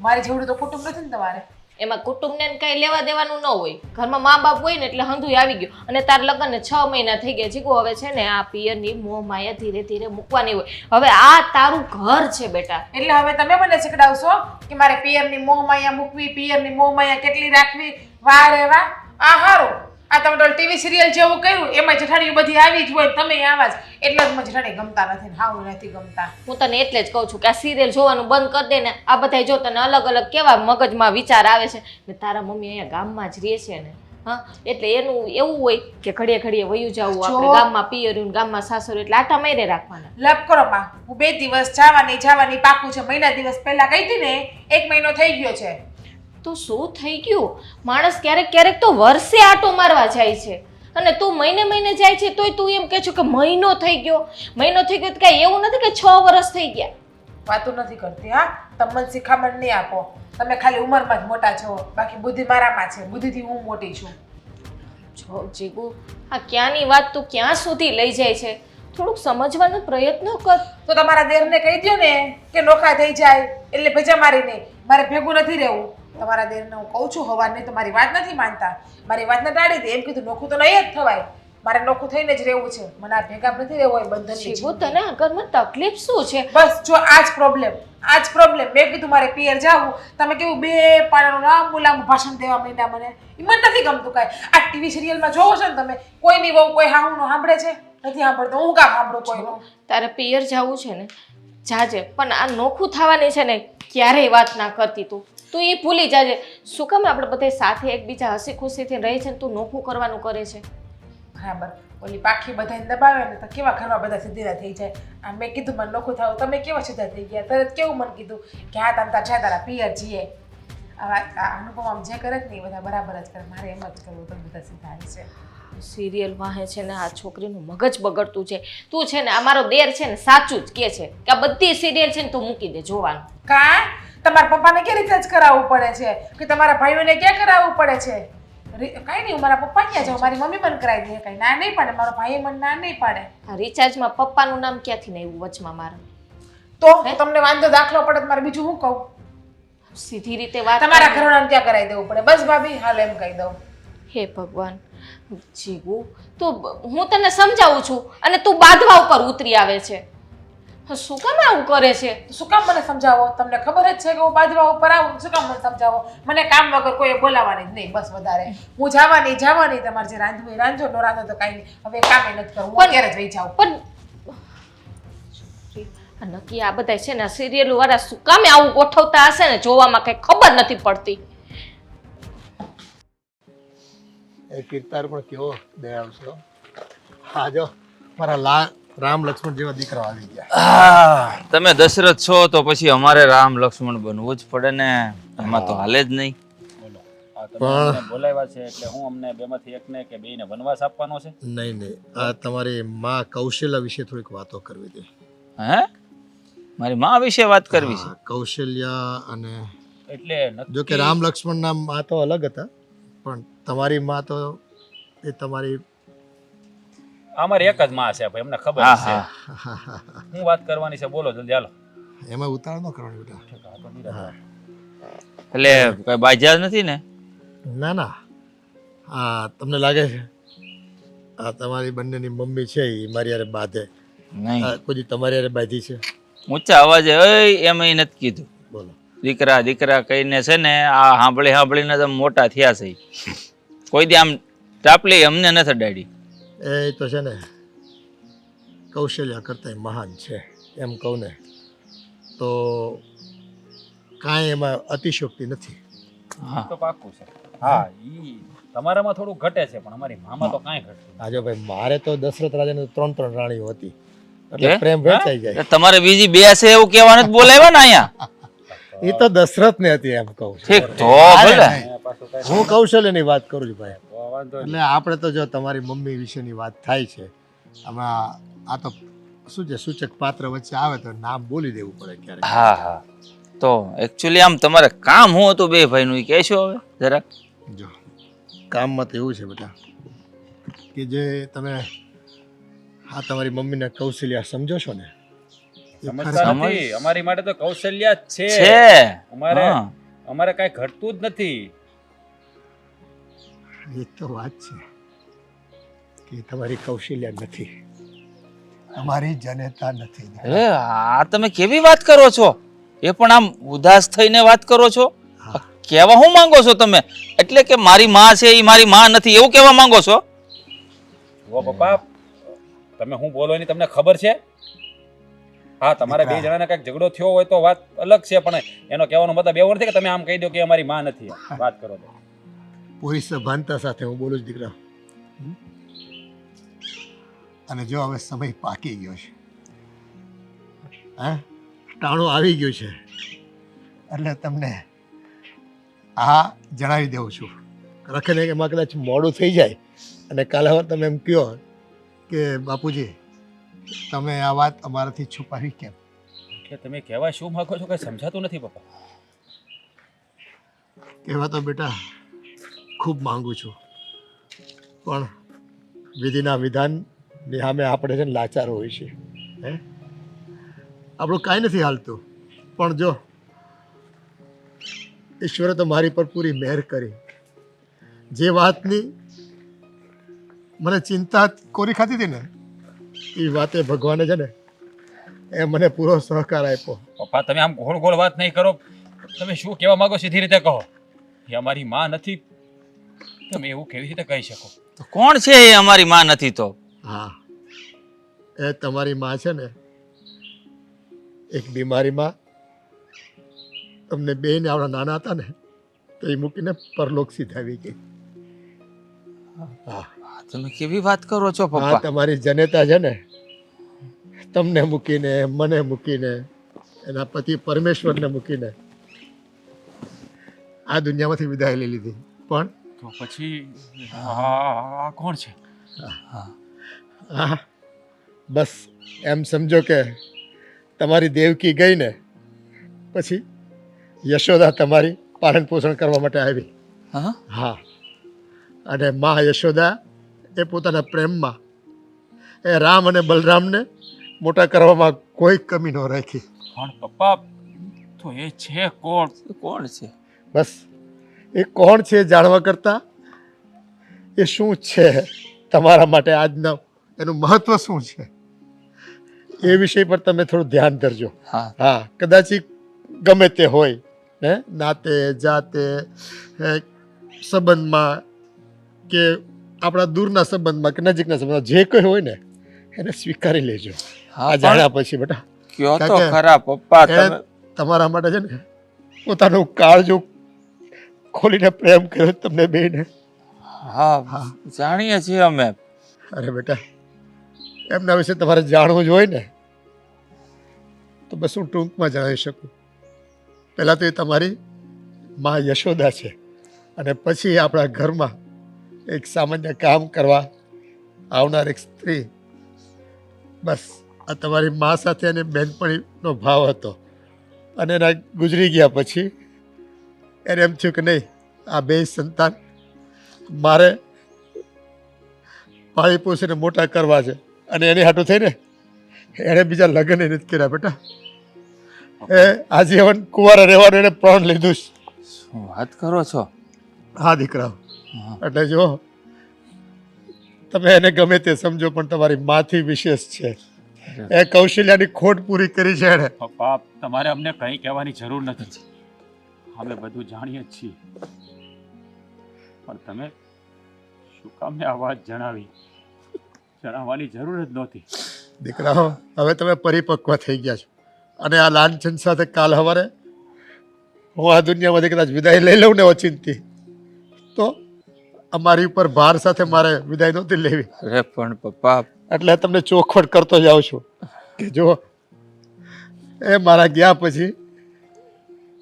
મારી જેવડું તો કુટુંબ નથી ને તમારે એમાં કુટુંબને કઈ લેવા દેવાનું ન હોય ઘરમાં મા બાપ હોય ને એટલે હંધુય આવી ગયું અને તાર લગ્નને 6 મહિના થઈ ગયા જીગો હવે છે ને આ પિયરની મોહ માયા ધીરે ધીરે મૂકવાની હોય હવે આ તારું ઘર છે બેટા એટલે હવે તમે મને શીખડાવશો કે મારે પિયરની મોહ માયા મૂકવી પિયરની મોહ માયા કેટલી રાખવી વાહ રે વાહ આ હારું આ તમે તો ટીવી સિરિયલ જેવું કર્યું એમાં જેઠાણીઓ બધી આવી જ હોય તમે આવા જ એટલે જ મને જેઠાણી ગમતા નથી હાવ નથી ગમતા હું તને એટલે જ કહું છું કે આ સિરિયલ જોવાનું બંધ કરી દે ને આ બધા જો તને અલગ અલગ કેવા મગજમાં વિચાર આવે છે ને તારા મમ્મી અહીંયા ગામમાં જ રહે છે ને હા એટલે એનું એવું હોય કે ઘડીએ ઘડીએ વયું જવું આપણે ગામમાં પિયર્યું ગામમાં સાસરું એટલે આટા મારે રાખવાના લપ કરો માં હું 2 દિવસ જવાની પાકું છે મહિના દિવસ પહેલા કહી હતી ને 1 મહિનો થઈ ગયો છે તો શું થઈ ગયું માણસ ક્યારેક તો વર્ષે આટો મારવા જાય છે અને તું મહિને જાય છે તોય તું એમ કહે છો કે મહિનો થઈ ગયો તો કાંઈ એવું નથી કે 6 વર્ષ થઈ ગયા વાતો નથી કરતી હા તમે મને શિખામણ નહીં આપો તમે ખાલી ઉંમરમાં જ મોટા છો બાકી બુદ્ધિ મારામાં છે બુદ્ધિથી હું મોટી છું જો જીગુ આ ક્યાંની વાત તું ક્યાં સુધી લઈ જાય છે થોડુંક સમજવાનો પ્રયત્ન કર તો તમારા દેરને કહી દો ને કે નોખા થઈ જાય એટલે ભેજા મારી નહીં મારે ભેગું નથી રહેવું તમારા દેરને હું કહું છું હવાર નહીં તો મારી વાત નથી માનતા મારી વાતને ટાળી દે એમ કીધું નોખું તો નહીં જ થવાય મારે નોખું થઈને જ રહેવું છે મને આ ભેગા નથી રહેવું હોય બંધન જીગુ તને આગળમાં તકલીફ શું છે બસ જો આ જ પ્રોબ્લેમ મેં કીધું મારે પિયર જાવું તમે કેવું 2 પાનાનું લાંબુ લાંબુ ભાષણ દેવા માંડ્યા મને એ મને નથી ગમતું કાંઈ આ ટીવી સિરિયલમાં જોવો છો ને તમે કોઈની વહુ કોઈ હાહુનું સાંભળે છે નથી સાંભળતો હું કામ સાંભળું કોઈનું તારે પિયર જવું છે ને જાજે પણ આ નોખું થવાની છે ને ક્યારેય વાત ના કરતી તું એ ભૂલી જાજે શું કામ આપણે બધા સાથે એકબીજા હસી ખુશીથી રહી છે ને તું નોખું કરવાનું કરે છે બરાબર ઓલી પાખી બધાને દબાવે ને તો કેવા ઘરમાં બધા સીધા થઈ જાય આ મેં કીધું મને નોખું થાવ તમે કેવા સીધા થઈ ગયા તરત કેવું મને કીધું કે હા તમે તારા પિયર જીએ આ અનુપમ આમ જે કરે ને એ બધા બરાબર જ કરે મારે એમ જ કરવું તો બધા સીધા છે સિરિયલ વાહે છે ને આ છોકરીનું મગજ બગડતું છે તું છે ને આ મારો દેર છે ને સાચું જ કે છે કે આ બધી સિરિયલ છે ને તું મૂકી દે જોવાનું કા તમારા પપ્પાને કે રીતે જ કરાવવું પડે છે કે તમારા ભાઈઓને ક્યાં કરાવવું પડે છે કાંઈ નહીં હું મારા પપ્પા ક્યાં જાઉં મારી મમ્મી મને કરાવી દે કાંઈ ના નહીં પાડે મારો ભાઈ મને ના નહીં પાડે આ રિચાર્જમાં પપ્પાનું નામ ક્યાંથી નહીં આવ્યું વચમાં મારા તો તમને વાંધો દાખલો પડે મારે બીજું હું કહું સીધી રીતે વાત તમારા ઘરવાળાને ત્યાં કરાવી દેવું પડે બસ ભાભી હાલ એમ કહી દઉં હે ભગવાન જીગુ તો હું તને સમજાવું છું અને તું બાંધવા ઉપર ઉતરી આવે છે શું કામ આવું કરે છે શું કામ મને સમજાવો તમને ખબર જ છે કે હું બાજવા ઉપર આવું શું કામ મને સમજાવો મને કામ વગર કોઈ બોલાવવાની જ નહીં બસ વધારે હું જવાની તમારે જે રાંધવું એ રાંધો ન રાંધો તો કાંઈ નહીં હવે કામે નથી કરવું હું અત્યારે જ વહી જાઉં પણ નક્કી આ બધા છે ને સિરિયલ વાળા શું કામે આવું ગોઠવતા હશે ને જોવામાં કઈ ખબર નથી પડતી એ કીર્તાર પણ કેવો દયાળુ છે હા જો મારા રામ લક્ષ્મણ જેવા દીકરા આવી ગયા. તમે દશરથ છો તો પછી અમારે રામ લક્ષ્મણ બનવું જ પડે ને, એમાં તો હાલે જ નહીં. પણ બોલાવ્યા છે એટલે હું અમને બેમાંથી એકને કે બેયને વનવાસ આપવાનો છે? નહીં, આ તમારી માં કૌશલ્યા વિશે થોડીક વાતો કરવી હતી. હે? મારી માં વિશે વાત કરવી છે? હા, કૌશલ્યા અને એટલે જો કે રામ લક્ષ્મણના માં તો અલગ હતા, પણ તમારી માં તો એ તમારી અમારી એક જ માં છે ભાઈ, અમને ખબર હા છે. હા. હું વાત કરવાની છે, બોલો જલ્દી હાલો. એમાં ઉતાળ ન કરવાની બેટા. હા. એટલે કઈ બાજ્યા જ નથી ને? ના, હા તમને લાગે છે આ તમારી બંનેની મમ્મી છે એ મારી યારે બાંધે? નહીં. કોઈ દી તમારી યારે બાંધી છે? ઊંચા અવાજે એમ નથી કીધું. બોલો. દીકરા દીકરા કહીને છે ને આ સાંભળીને તમે મોટા થયા છે. કોઈ દી આમ ટાપલી અમને નથી અડાડી. એ તો છે ને કૌશલ્યા કરતા મહાન છે એમ કહું ને તો કાંઈ એમાં અતિશયોક્તિ નથી. હા તો પાક્કું છે. હા, ઈ તમારામાં થોડું ઘટે છે પણ અમારી મામાં તો કાંઈ ઘટતું નથી. આજે ભાઈ મારે તો દશરથ રાજાને 3 રાણીઓ હતી કે? એટલે પ્રેમ વેચાઈ જાય. તમારે બીજી બે છે એવું કહેવાનું જ બોલાવ્યા ને અહીંયા? એ તો દશરથ ને હતી એમ કહું છું. ઠીક તો ભલે. હું કૌશલ્યની વાત કરું છું ભાઈ. તો વાંધો નહીં. એટલે આપણે તો જો તમારી મમ્મી વિશેની વાત થાય છે આમાં આ તો શું છે સૂચક પાત્ર વચ્ચે આવે તો નામ બોલી દેવું પડે ક્યારેક. હા હા. તો એકચ્યુઅલી આમ તમારે કામ હું હતું બે ભાઈનું એ કહેશો હવે જરાક? જો કામમાં તો એવું છે બેટા કે જે તમે આ તમારી મમ્મીને કૌશલ્યા સમજો છો ને એ સમજતા નથી. અમારી માટે તો કૌશલ્યા જ છે. છે. અમારે હા. અમારે કાંઈ ઘટતું જ નથી. એ તો વાત છે કે તમારી કૌશલ્યા નથી, તમારી જનેતા નથી. અરે આ તમે કેવી વાત કરો છો? એ પણ આમ ઉદાસ થઈને વાત કરો છો? કેવા હું માંગો છો તમે? એટલે કે મારી માં છે એ મારી માં નથી એવું કેવા માંગો છો? ઓ પપ્પા, તમે હું બોલો એની તમને ખબર છે? હા, તમારા બે જણાને કાંઈક ઝઘડો થયો હોય તો વાત અલગ છે, પણ એનો કહેવાનો મતલબ એવો નથી કે તમે આમ કહી દો કે અમારી માં નથી. વાત કરો તો પૂરી સભાનતા સાથે હું બોલું છું દીકરા. અને જો હવે સમય પાકી ગયો છે, હા ટાણું આવી ગયું છે, એટલે તમને આ જણાવી દઉં છું. રખને એમાં કદાચ મોડું થઈ જાય અને કાલે હવે તમે એમ કહો કે બાપુજી તમે આ વાત અમારાથી છુપાવી કેમ? કે તમે કહેવા શું માંગો છો કઈ સમજાતું નથી પપ્પા. કહેવા તો બેટા ખૂબ માંગુ છું, પણ વિધિના વિધાનની સામે આપણે છે ને લાચાર હોય છે. હે આપણું કાંઈ નથી હાલતું, પણ જો ઈશ્વરે તો મારી પર પૂરી મહેર કરી. જે વાતની મને ચિંતા કોરી ખાતી હતી ને એ વાતે ભગવાને છે ને એ મને પૂરો સહકાર આપ્યો. પપ્પા તમે આમ ગોળ ગોળ વાત નહીં કરો. તમે શું કહેવા માંગો સીધી રીતે કહો. એ અમારી માં નથી, તમે એવું કેવી રીતે કહી શકો? તો કોણ છે એ અમારી માં નથી તો? હા, એ તમારી માં છે ને એક બીમારીમાં તમને બેને આવડા નાના હતા ને તો એ મૂકીને પરલોક સીધાવી ગઈ. હા, તમે કેવી વાત કરો છો હા પપ્પા? તમારી જનેતા છે ને તમને મૂકીને મને મૂકીને એના પતિ પરમેશ્વરને મૂકીને આ દુનિયામાંથી વિદાય લઈ લીધી. પણ તો પછી આ કોણ છે? હા બસ એમ સમજો કે તમારી દેવકી ગઈ ને પછી યશોદા તમારી પાલન પોષણ કરવા માટે આવી. હા હા, અને મા યશોદા એ પોતાના પ્રેમમાં એ રામ અને બલરામને મોટા કરવામાં કોઈ કમી ન રાખી. પણ પપ્પા તો એ છે કોણ? કોણ છે? બસ એ કોણ છે જાણવા કરતાં એ શું છે તમારા માટે આજના એનું મહત્વ શું છે એ વિષય પર તમે થોડું ધ્યાન ધરજો. હા હા, કદાચ ઈ ગમે તે હોય હે નાતે જાતે સંબંધમાં કે આપણા દૂરના સંબંધમાં કે નજીકના સંબંધમાં જે કોઈ હોય ને એને સ્વીકારી લેજો. હા આ જાણ્યા પછી બેટા કયો તો કારણ કે ખરા પપ્પા એણે તમે. તમારા માટે છે ને પોતાનું કાળજું ખોલીને પ્રેમ કર્યો તમને બેને. હા જાણીએ છીએ અમે. અરે બેટા એમના વિશે તમારે જાણવું જ હોય ને તો બસ હું ટૂંકમાં જણાવી શકું. પહેલાં તો એ તમારી મા યશોદા છે અને પછી આપણા ઘરમાં એક સામાન્ય કામ કરવા આવનાર એક સ્ત્રી. બસ આ તમારી મા સાથે અને બહેનપણીનો ભાવ હતો અને એના ગુજરી ગયા પછી એને એમ થયું કે નહીં, આ બે સંતાન મારે પાળી પોષીને મોટા કરવા છે અને એની હાટું થઈને એણે બીજા લગ્ન નથી કર્યા બેટા. એ આજીવન કુંવારા રહેવાનું એને પ્રણ લીધું છે. શું વાત કરો છો? હા દીકરાઓ, હા. એટલે જો તમે એને ગમે તે સમજો પણ તમારી માથી વિશેષ છે. એ કૌશલ્યાની ખોટ પૂરી કરી છે એણે. પપ્પા તમારે અમને કંઈ કહેવાની જરૂર નથી. અમે બધું જાણીએ જ છીએ, પણ તમે શું કામ આ વાત જણાવવાની જરૂર જ નહોતી. દીકરાઓ, હવે તમે પરિપક્વ થઈ ગયા છો અને આ લાંછન સાથે કાલ સવારે હું આ દુનિયામાંથી કદાચ વિદાય લઈ લઉં ને ઓચિંતી, તો અમારી ઉપર ભાર સાથે મારે વિદાય નહોતી લેવી. અરે પણ પપ્પા, એટલે તમને ચોખવટ કરતો જાઉં છું કે જો એ મારા ગયા પછી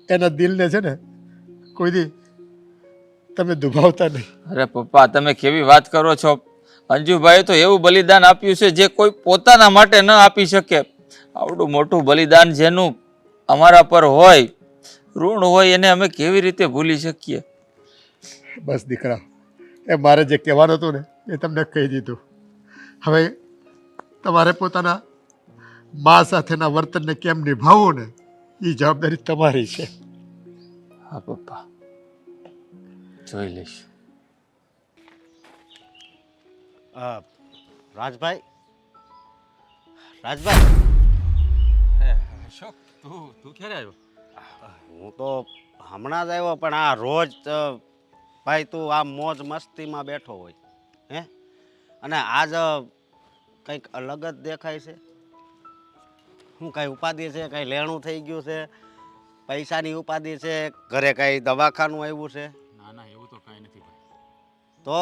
એના દિલને છે ને કોઈ દી તમે દુભાવતા નહીં. અરે પપ્પા, તમે કેવી વાત કરો છો? અંજુભાઈએ તો એવું બલિદાન આપ્યું છે જે કોઈ પોતાના માટે ન આપી શકે. આવડું મોટું બલિદાન જેનું અમારા પર હોય, ઋણ હોય, એને અમે કેવી રીતે ભૂલી શકીએ? બસ દીકરા, એ મારે જે કહેવાનું હતું ને એ તમને કહી દીધું. હવે તમારે પોતાના મા સાથેના વર્તનને કેમ નિભાવવું ને એ જવાબદારી તમારી છે. હા પપ્પા, જોઈ લઈશ. રાજભાઈ, રાજભાઈ, અશોક, તું ક્યારે આવ્યો? હું તો હમણાં જ આવ્યો, પણ આ રોજ ભાઈ તું આ મોજ મસ્તીમાં બેઠો હોય હે, અને આજ કંઈક અલગ જ દેખાય છે. શું કાંઈ ઉપાધિ છે? કાંઈ લેણું થઈ ગયું છે? પૈસાની ઉપાધિ છે? ઘરે કાંઈ દવાખાનું આવ્યું છે? ના ના, એવું તો કાંઈ નથી ભાઈ. તો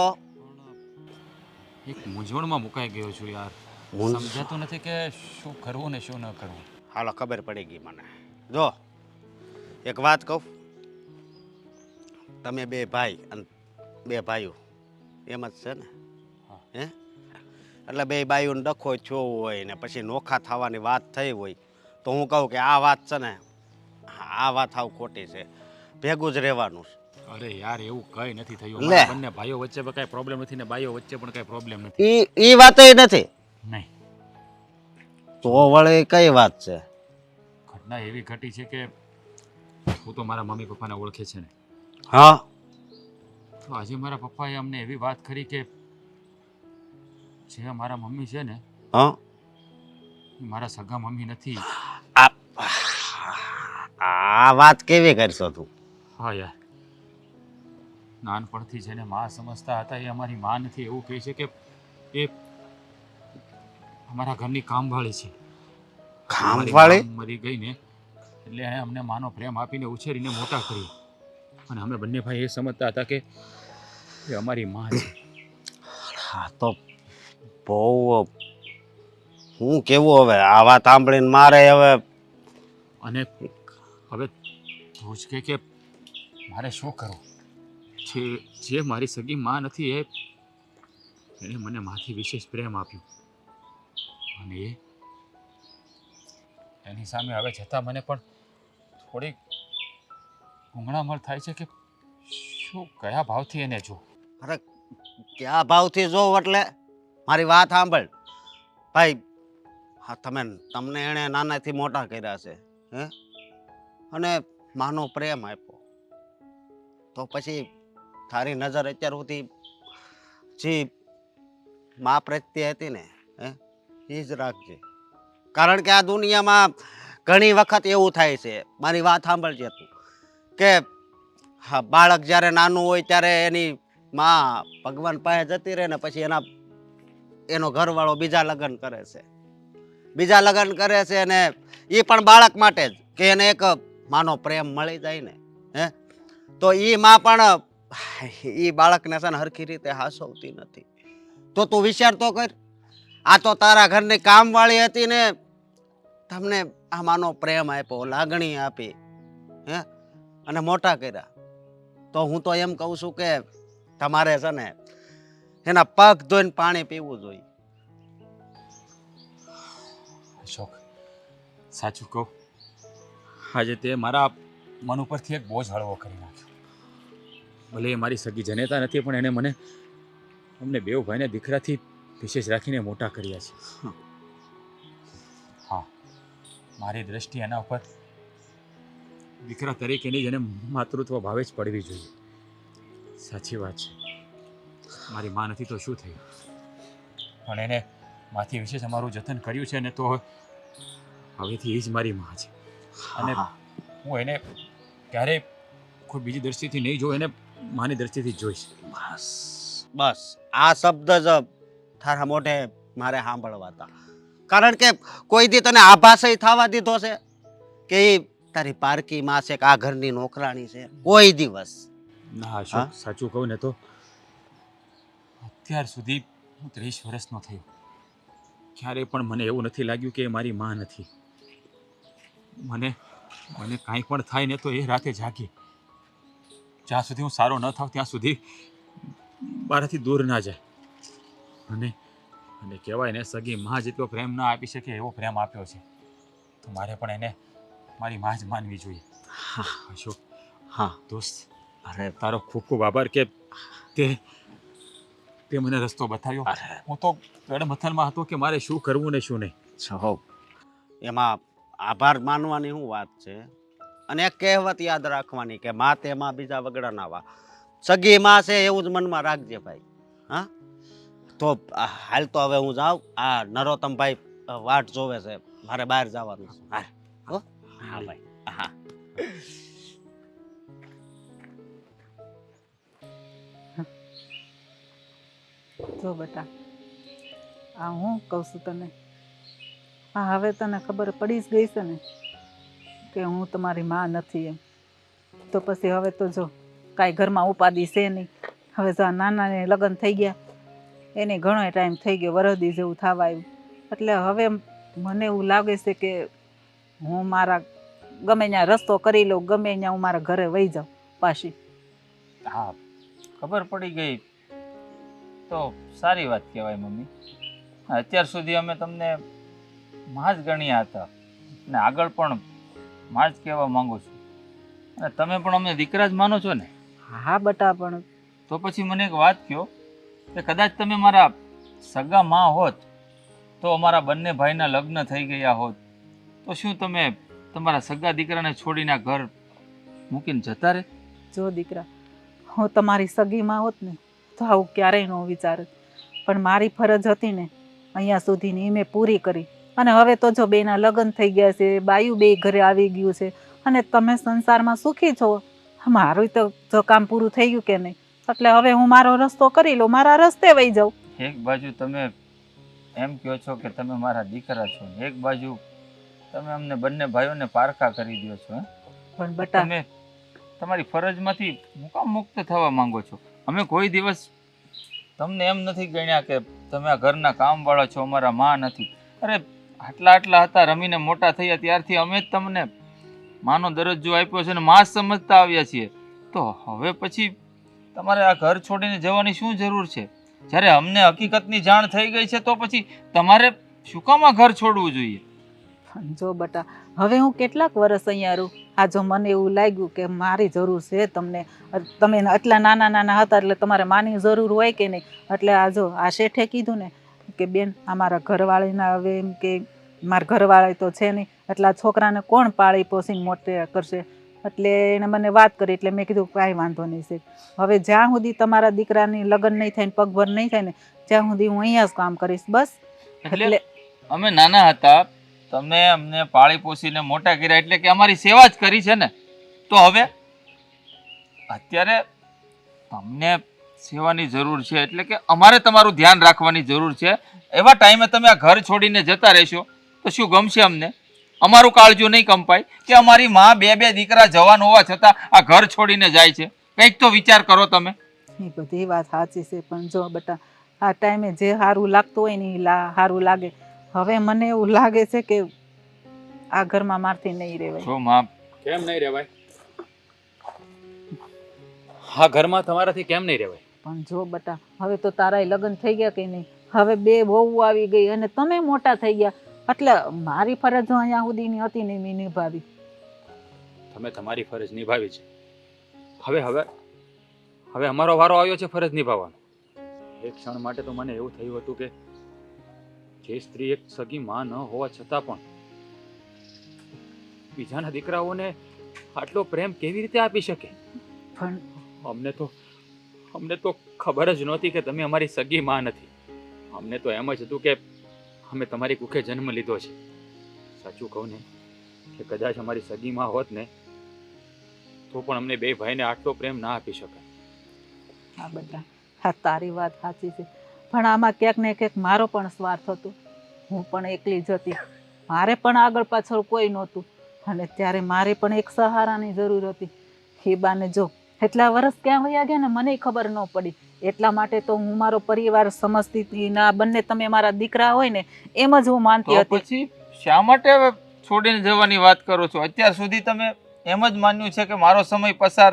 એક મૂંઝવણમાં મુકાઈ ગયો છું યાર. સમજાતું નથી કે શું કરવું ને શું ન કરવું. હાલો, ખબર પડી ગઈ મને. જો એક વાત કહું, તમે બે ભાઈ અને બે ભાઈઓ એમ જ છે ને? હે, એટલે બે ભાઈઓને ડખો થયો હોય ને પછી નોખા થવાની વાત થઈ હોય તો હું કહું કે આ વાત છે ને, આ વાત હાવ ખોટી છે. ભેગું જ રહેવાનું છે. અરે યાર, એવું કઈ નથી થયું. લે. અમારા બંને ભાઈઓ વચ્ચે પણ કઈ પ્રોબ્લેમ નથી ને બાઈઓ વચ્ચે પણ કઈ પ્રોબ્લેમ નથી. ઈ વાત નથી. નહીં, તો વળી કઈ વાત છે? ઘટના એવી ઘટી છે કે હું તો મારા મમ્મી પપ્પાને ઓળખે છે ને, હા, તો આજે મારા પપ્પાએ અમને એવી વાત કરી કે જે મારા મમ્મી છે ને હા, એ મારા સગા મમ્મી નથી. આ વાત કેવી કરશો તું? હા યાર, નાનપણથી જેને માં સમજતા હતા એ અમારી માં નથી. એવું કહે છે કે એ અમારા ઘરની કામવાળી છે. અમારી કામવાળી? માં મરી ગઈ ને એટલે એણે અમને માનો પ્રેમ આપીને ઉછેરીને મોટા કરી, અને અમે બંને ભાઈ એ સમજતા હતા કે એ અમારી માં છે. હા, તો બહુ હું કેવું હવે આ વાત સાંભળીને મારે હવે. અને હવે તું જ કે મારે શું કરવું? જે મારી સગી માં નથી એણે મને માથી વિશેષ પ્રેમ આપ્યો, અને એની સામે હવે છતાં મને પણ થોડીક ગુંગળામણ થાય છે કે શું કયા ભાવથી એને જો. અરે ક્યાં ભાવથી જોવ એટલે મારી વાત સાંભળ ભાઈ. હા, તમને એણે નાનાથી મોટા કર્યા છે હે, અને માનો પ્રેમ આપ્યો, તો પછી તારી નજર અત્યાર સુધી જે મા પ્રત્યે હતી ને હે એ જ રાખજે. કારણ કે આ દુનિયામાં ઘણી વખત એવું થાય છે, મારી વાત સાંભળજે તું, કે હા, બાળક જ્યારે નાનું હોય ત્યારે એની માં ભગવાન પાસે જતી રહે ને પછી એનો ઘરવાળો બીજા લગ્ન કરે છે અને એ પણ બાળક માટે જ, કે એને એક માનો પ્રેમ મળી જાય ને હે, તો એ માં પણ એ બાળકને છે ને હરખી રીતે હાસવતી નથી. તો તું વિચાર તો કર, આ તો તારા ઘરની કામવાળી હતી ને તમને આમાંનો પ્રેમ આપ્યો, લાગણી આપી, હે, અને મોટા કર્યા. તો હું તો એમ કહું છું કે તમારે છે ને એના પગ ધોઈને પાણી પીવું જોઈએ. અશોક, સાચું કહું, આજે તે મારા મન ઉપરથી એક બોજ હળવો કરી નાખ્યો. ભલે એ મારી સગી જનેતા નથી, પણ એણે મને અમને બેઉ ભાઈને દીકરાથી વિશેષ રાખીને મોટા કર્યા છે. હા, મારી દ્રષ્ટિ એના ઉપર દીકરા તરીકેની જ એને માતૃત્વ ભાવે જ પડવી જોઈએ. સાચી વાત છે, મારી માં નથી તો શું થયું, પણ એને માથી વિશેષ અમારું જતન કર્યું છે ને, તો હવેથી એ જ મારી માં છે. અને હું એને ક્યારેય કોઈ બીજી દ્રષ્ટિથી નહીં જોઉં, એને માની દ્રષ્ટિથી જ જોઈશ. બસ બસ, આ શબ્દ જ તારા મોઢે મારે સાંભળવા હતા. કારણ કે કોઈ દી તને આભાસય થવા દીધો છે કે એ તારી પારકી માં છે કે આ ઘરની નોકરાણી છે? કોઈ દિવસ ના અશોક, સાચું કહું ને તો અત્યાર સુધી હું 30 વર્ષનો થયો, ક્યારેય પણ મને એવું નથી લાગ્યું કે એ મારી માં નથી. મને કાંઈ પણ થાય ને તો એ રાતે જાગી, જ્યાં સુધી હું સારો ન થાવ ત્યાં સુધી મારાથી દૂર ના જાય. અને કહેવાય ને, સગી માં જેટલો પ્રેમ ના આપી શકે એવો પ્રેમ આપ્યો છે, તો મારે પણ એને મારી માં જ માનવી જોઈએ. અશોક, હા દોસ્ત, અરે તારો ખૂબ ખૂબ આભાર કે તે મને રસ્તો બતાવ્યો. હું તો ગડમથલમાં હતો કે મારે શું કરવું ને શું નહીં. છો એમાં આભાર માનવાની શું વાત છે? અને એક કહેવત યાદ રાખવાની કે માં તે માં બીજા વગડા ના વા. સગી માં છે એવું જ મનમાં રાખજે ભાઈ. હા, તો હાલ તો હવે હું જાઉં, આ નરોત્તમભાઈ વાટ જોવે છે, મારે બહાર જવાનું છે. હા હો, હા ભાઈ, હા. જો બેટા, આ હું કહું છું તને, હા હવે તને ખબર પડી જ ગઈ છે ને કે હું તમારી માં નથી એમ. તો પછી હવે તો જો કાંઈ ઘરમાં ઉપાધિ છે નહીં. હવે જો આ નાનાને લગ્ન થઈ ગયા, એને ઘણો ટાઈમ થઈ ગયો, વરદી જેવું થવા આવ્યું. એટલે હવે મને એવું લાગે છે કે હું મારા ગમે ત્યાં રસ્તો કરી લઉં, ગમે ત્યાં હું મારા ઘરે વહી જાઉં પાછી. હા, ખબર પડી ગઈ તો સારી વાત કહેવાય મમ્મી. અત્યાર સુધી અમે તમને માં જ ગણ્યા હતા, ને આગળ પણ માં જ કહેવા માંગુ છું. અને તમે પણ અમને દીકરા જ માનો છો ને? હા બટા, પણ તો પછી મને એક વાત કહો કે કદાચ તમે મારા સગા માં હોત તો અમારા બંને ભાઈના લગ્ન થઈ ગયા હોત, તો શું તમે તમારા સગા દીકરાને છોડીને આ ઘર મૂકીને જતા રહે? જો દીકરા, હું તમારી સગીમાં હોત ને તો આવું ક્યારેય ન વિચારત. પણ મારી ફરજ હતી ને અહીંયા સુધીની, મેં પૂરી કરી. અને હવે તો જો બેના લગ્ન થઈ ગયા છે, બાયું બે ઘરે આવી ગયું છે, અને તમે સંસારમાં સુખી છો. મારું તો જો કામ પૂરું થઈ ગયું કે નહીં, એટલે હવે હું મારો રસ્તો કરી લઉં, મારા રસ્તે વહી જાઉં. એક બાજુ તમે એમ કહો છો કે તમે મારા દીકરા છો, એક બાજુ તમે અમને બંને ભાઈઓને પારકા કરી દો છો. પણ બટા, તમે તમારી ફરજમાંથી હું કામ મુક્ત થવા માંગો છો? અમે કોઈ દિવસ તમને એમ નથી ગણ્યા કે તમે આ ઘરના કામવાળા છો, અમારા માં નથી. અરે આટલા હતા, રમીને મોટા થયા ત્યારથી અમે જ તમને માનો દરજ્જો આપ્યો છે ને માં જ સમજતા આવ્યા છીએ. તો હવે પછી તમારે આ ઘર છોડીને જવાની શું જરૂર છે? જ્યારે અમને હકીકતની જાણ થઈ ગઈ છે તો પછી તમારે શું કામ આ ઘર છોડવું જોઈએ? જો બટા, હવે હું કેટલાક વર્ષ અહીંયા રહું. આ જો મને એવું લાગ્યું કે મારી જરૂર છે તમને, તમે આટલા નાના હતા એટલે તમારે માની જરૂર હોય કે નહીં, એટલે આ જો આ શેઠે કીધું ને કે બેન આ મારા ઘરવાળીના હવે એમ કે મારા ઘરવાળી તો છે નહીં, એટલે આ છોકરાને કોણ પાળી પોસીને મોટે કરશે? એટલે એને મને વાત કરી, એટલે મેં કીધું કાંઈ વાંધો નહીં છે. હવે જ્યાં સુધી તમારા દીકરાની લગ્ન નહીં થાય ને પગભર નહીં થાય ને ત્યાં સુધી હું અહીંયા જ કામ કરીશ, બસ. એટલે અમે નાના હતા, તમે અમને પાળી પોસીને મોટા કર્યા, એટલે કે અમારી સેવા જ કરી છે ને. તો હવે અત્યારે તમને સેવાની જરૂર છે, એટલે કે અમારે તમારું ધ્યાન રાખવાની જરૂર છે. એવા ટાઈમે તમે આ ઘર છોડીને જતા રહેશો તો શું ગમશે અમને? અમારું કાળજું નહીં કંપાય કે અમારી માં બે દીકરા જવાન હોવા છતાં આ ઘર છોડીને જાય છે? કંઈક તો વિચાર કરો તમે. એ બધી વાત સાચી છે, પણ જો બેટા આ ટાઈમે જે સારું લાગતું હોય ને એ સારું લાગે. હવે મને એવું લાગે છે કે આ ઘરમાં મારથી નહીં રહેવાય. જો માં, કેમ નહીં રહેવાય? હા, ઘરમાં તમારાથી કેમ નહીં રહેવાય? પણ જો બટા, હવે તો તારાય લગ્ન થઈ ગયા કે નહીં? હવે 2 વહુ આવી ગઈ અને તમે મોટા થઈ ગયા, એટલે મારી ફરજ અહીંયા સુધીની હતી ને મેં નિભાવી. તમે તમારી ફરજ નિભાવી છે. હવે હવે હવે અમારો વારો આવ્યો છે ફરજ નિભાવવાનો. એક ક્ષણ માટે તો મને એવું થયું હતું કે જે સ્ત્રી એક સગી માં ન હોવા છતાં પણ બીજાના દીકરાઓને આટલો પ્રેમ કેવી રીતે આપી શકે? પણ અમને તો ખબર જ નહોતી કે તમે અમારી સગી માં નથી. અમને તો એમ જ હતું કે અમે તમારી કુખે જન્મ લીધો છે. સાચું કહું ને કે કદાચ અમારી સગી માં હોત ને તો પણ અમને 2 ભાઈને આટલો પ્રેમ ના આપી શકાય. હા બટા, હા તારી વાત સાચી છે, પણ આમાં ક્યાંક ને ક્યાંક મારો પણ સ્વાર્થ હતો. હું પણ એકલી જ હતી, મારે પણ આગળ પાછળ કોઈ નહોતું, અને ત્યારે મારે પણ એક સહારાની જરૂર હતી. એ બાને જો એટલા વર્ષ ક્યાં વયા ગયા ને મને ખબર ન પડી. એટલા માટે તો હું મારો પરિવાર સમજતી હતી ના, બંને તમે મારા દીકરા હોય ને એમ જ હું માનતી હતી. પછી શા માટે હવે છોડીને જવાની વાત કરો છો? અત્યાર સુધી તમે એમ જ માન્યું છે કે મારો સમય પસાર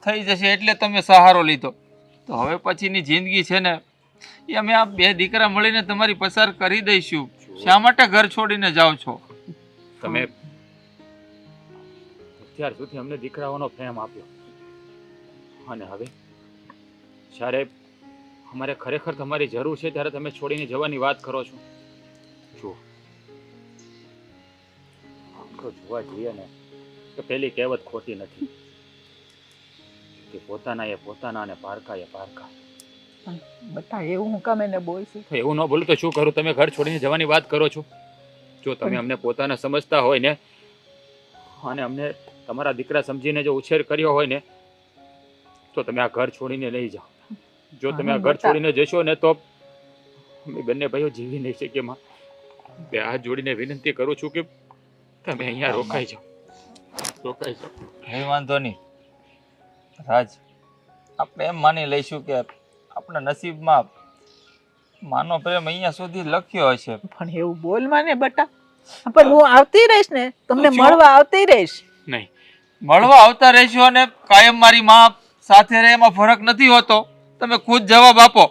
થઈ જશે એટલે તમે સહારો લીધો. તો હવે પછીની જિંદગી છે ને એ અમે આ 2 દીકરા મળીને તમારી પસાર કરી દઈશું. શા માટે ઘર છોડીને જાઓ છો? તમે અત્યાર સુધી અમને દીકરાઓનો પ્રેમ આપ્યો અને હવે જ્યારે અમારે ખરેખર તમારી જરૂર છે ત્યારે તમે છોડીને જવાની વાત કરો છો. જુઓ, આમ તો જોવા જઈએ ને તો પેલી કહેવત ખોટી નથી કે પોતાના એ પોતાના અને પારકા એ પારકા. પણ બટા એવું હું કામ એને બોલશું? તો એવું ન બોલું તો શું કરું? તમે ઘર છોડીને જવાની વાત કરો છો. જો તમે અમને પોતાના સમજતા હોય ને અને અમને તમારા દીકરા સમજીને જો ઉછેર કર્યો હોય ને તો તમે આ ઘર છોડીને લઈ જાઓ. જો તમે આ ઘર છોડીને જશો ને તો અમે બંને ભાઈઓ જીવી નહીં શકીએ. માં, 2 હાથ જોડીને વિનંતી કરું છું કે તમે અહીંયા રોકાઈ જાઓ. કઈ વાંધો નહીં રાજ, આપણે એમ માની લઈશું કે આપણા નસીબમાં માનો પ્રેમ અહીંયા સુધી લખ્યો હશે. પણ એવું બોલ માને બટા, પણ હું આવતી રહીશ ને, તમને મળવા આવતી રહીશ. નહીં, મળવા આવતા રહેશો અને કાયમ મારી માં સાથે રહે એમાં ફરક નથી હોતો. તમે ખુદ જવાબ આપો.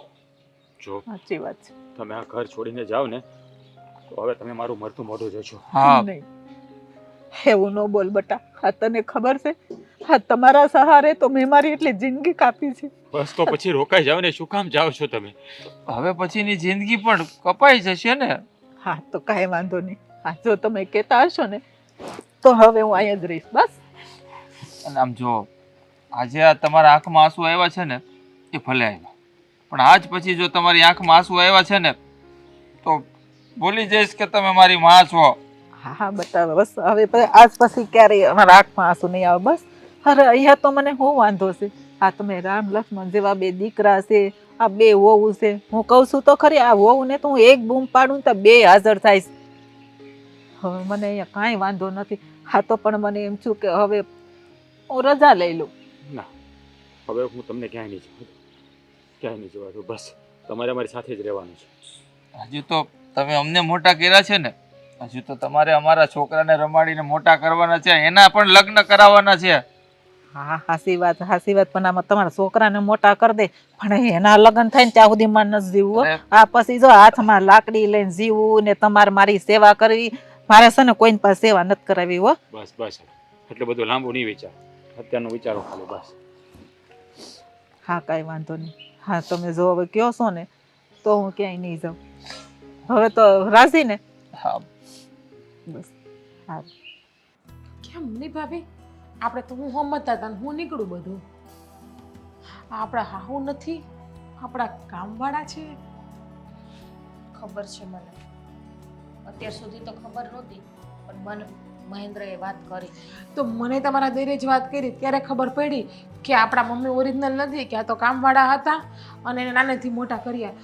જો સાચી વાત છે. તમે આ ઘર છોડીને જાઓ ને તો હવે તમે મારું મરતું મોઢું જોશો. હા, નહીં, એવું ન બોલ બટા. હા તને ખબર છે, હા તમારા સહારે તો મેં મારી એટલી જિંદગી કાપી છે. બસ તો પછી રોકાઈ જાઓ ને. શું કામ જાઓ છો તમે? હવે પછીની જિંદગી પણ કપાઈ જશે ને. હા તો કાંઈ વાંધો નહીં. હા જો તમે કહેતા હશો ને તો હવે હું અહીંયા જ રહીશ બસ. અને આમ જો આજે આ તમારા આંખમાં આંસુ આવ્યા છે ને એ ભલે આવ્યા, પણ આજ પછી જો તમારી આંખમાં આંસુ આવ્યા છે ને તો ભૂલી જઈશ કે તમે મારી માં છો. હા હા બતા, બસ હવે આજ પછી ક્યારેય અમારા આંખમાં આંસુ નહીં આવે બસ. અરે અહીંયા તો મને શું વાંધો છે? આ તમે રામ લક્ષ્મણ જેવા 2 દીકરા છે, આ 2 વહુ છે. હું કહું છું તો ખરી, આ વહુ ને તો હું એક બૂમ પાડું તો 2 હાજર થાય. હવે મને અહીંયા કાંઈ વાંધો નથી. હા તો પણ મને એમ છું કે હવે હું રજા લઈ લઉં. ના, હવે હું તમને ક્યાંય નહીં જવા દઉં. ક્યાંય નહીં જવા દઉં. બસ તમારે અમારી સાથે જ રહેવાનું છે. હજુ તો તમે અમને મોટા કર્યા છે ને, હજુ તો તમારે અમારા છોકરાને રમાડીને મોટા કરવાના છે, એના પણ લગ્ન કરાવવાના છે. હા હાસી વાત, હાસી વાત. પણ આમાં તમારા છોકરાને મોટા કરી દે પણ એના લગ્ન થાય ને ત્યાં સુધી મારે નથી જીવવું. આ પછી જો હાથમાં લાકડી લઈને જીવવું ને તમારે મારી સેવા કરવી, મારે છે ને કોઈની પાસે સેવા નથી કરાવી. હો બસ બસ, એટલું બધું લાંબુ નહીં વિચાર. અત્યારનું વિચારો ખાલી બસ. હા કાંઈ વાંધો નહીં. હા તમે જો હવે કહો છો ને તો હું ક્યાંય નહીં જાઉં. હવે તો રાજી ને? હા બસ હા. કેમ નહીં ભાભી? આપણે તો હું હમતા હતા ને હું નીકળું બધું. આપણા હાહુ નથી, આપણા કામવાળા છે. ખબર છે મને, અત્યાર સુધી તો ખબર નહોતી, પણ મને મહેન્દ્રએ વાત કરી તો મને તમારા દેરે જ વાત કરી ત્યારે ખબર પડી કે આપણા મમ્મી ઓરિજિનલ નથી, કે આ તો કામવાળા હતા અને એને નાનેથી મોટા કર્યા.